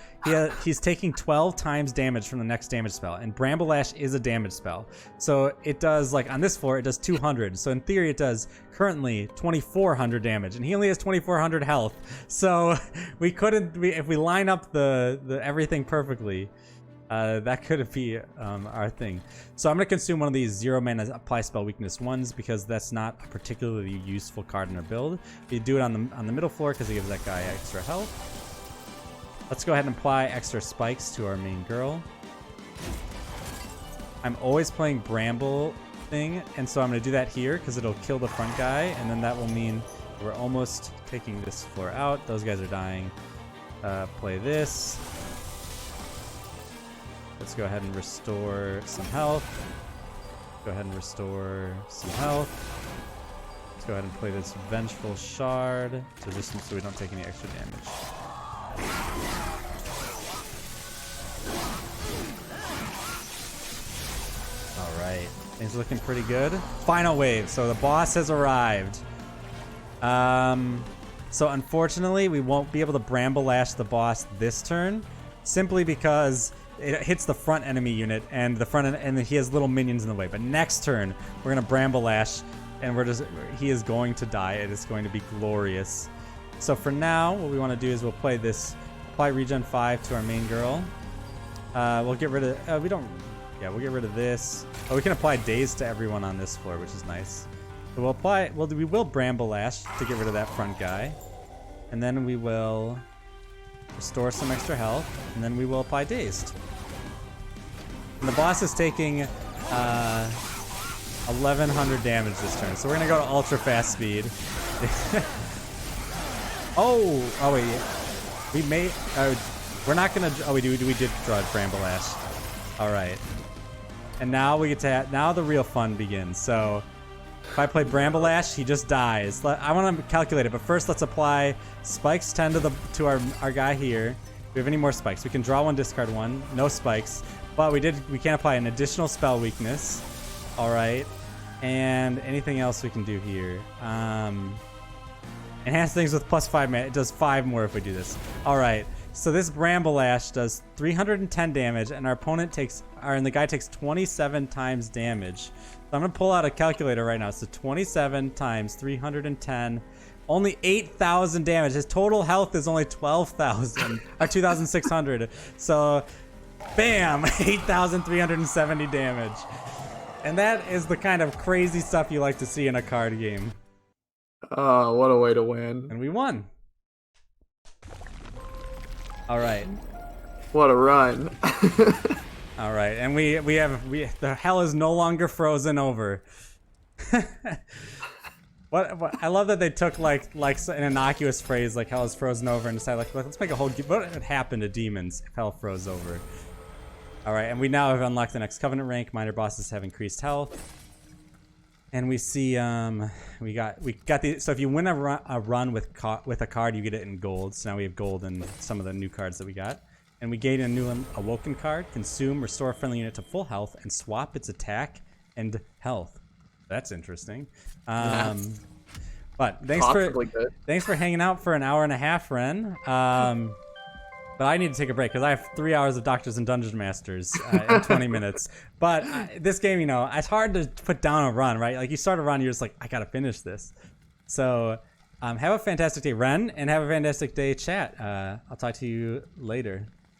he's taking 12 times damage from the next damage spell, and Bramble Lash is a damage spell. So it does, like on this floor, it does 200. So in theory, it does currently 2,400 damage, and he only has 2,400 health. So we couldn't, if we line up the everything perfectly, that could be our thing. So I'm going to consume one of these 0-mana apply spell weakness ones because that's not a particularly useful card in our build. We do it on the middle floor because it gives that guy extra health. Let's go ahead and apply extra spikes to our main girl. I'm always playing Bramble thing, and so I'm going to do that here because it'll kill the front guy, and then that will mean we're almost taking this floor out. Those guys are dying. Play this. Let's go ahead and restore some health. Go ahead and restore some health. Let's go ahead and play this Vengeful Shard so we don't take any extra damage. Alright, things are looking pretty good. Final wave, so the boss has arrived. So unfortunately, we won't be able to Bramble Lash the boss this turn, simply because it hits the front enemy unit, and he has little minions in the way. But next turn, we're gonna Bramble Lash, and he is going to die. It is going to be glorious. So for now, what we want to do is we'll play this, apply regen 5 to our main girl. We'll get rid of we'll get rid of this. Oh, we can apply Daze to everyone on this floor, which is nice. So we will Bramble Lash to get rid of that front guy, and then we will restore some extra health, and then we will apply Dazed. And the boss is taking 1,100 damage this turn, so we're gonna go to ultra fast speed. oh wait, we may. We're not gonna. Oh, we did draw Bramble Lash. All right, and now we get to. Now the real fun begins. So if I play Bramble Lash, he just dies. I want to calculate it, but first let's apply spikes 10 to our guy here. Do we have any more spikes? We can draw one, discard one. No spikes, but we can apply an additional spell weakness. All right, and anything else we can do here? Enhance things with +5 mana. It does 5 more if we do this. All right. So this Bramble Lash does 310 damage, and the guy takes 27 times damage. So I'm gonna pull out a calculator right now. So 27 times 310, only 8,000 damage. His total health is only 12,000 or 2,600. So, bam, 8,370 damage. And that is the kind of crazy stuff you like to see in a card game. Oh, what a way to win. And we won. All right. What a run. All right. And the hell is no longer frozen over. What I love that they took like an innocuous phrase like hell is frozen over and decided like let's make a whole what would happen to demons if hell froze over. All right, and we now have unlocked the next covenant rank. Minor bosses have increased health, and we see we got the so if you win a run with a card, you get it in gold. So now we have gold in some of the new cards that we got, and we gain a new awoken card. Consume, restore a friendly unit to full health, and swap its attack and health. That's interesting. But thanks for hanging out for an hour and a half, Ren. But I need to take a break because I have 3 hours of Doctors and Dungeon Masters in 20 minutes. But this game, it's hard to put down a run, right? Like you start a run, you're just like, I gotta finish this. So have a fantastic day, Ren, and have a fantastic day, chat. I'll talk to you later.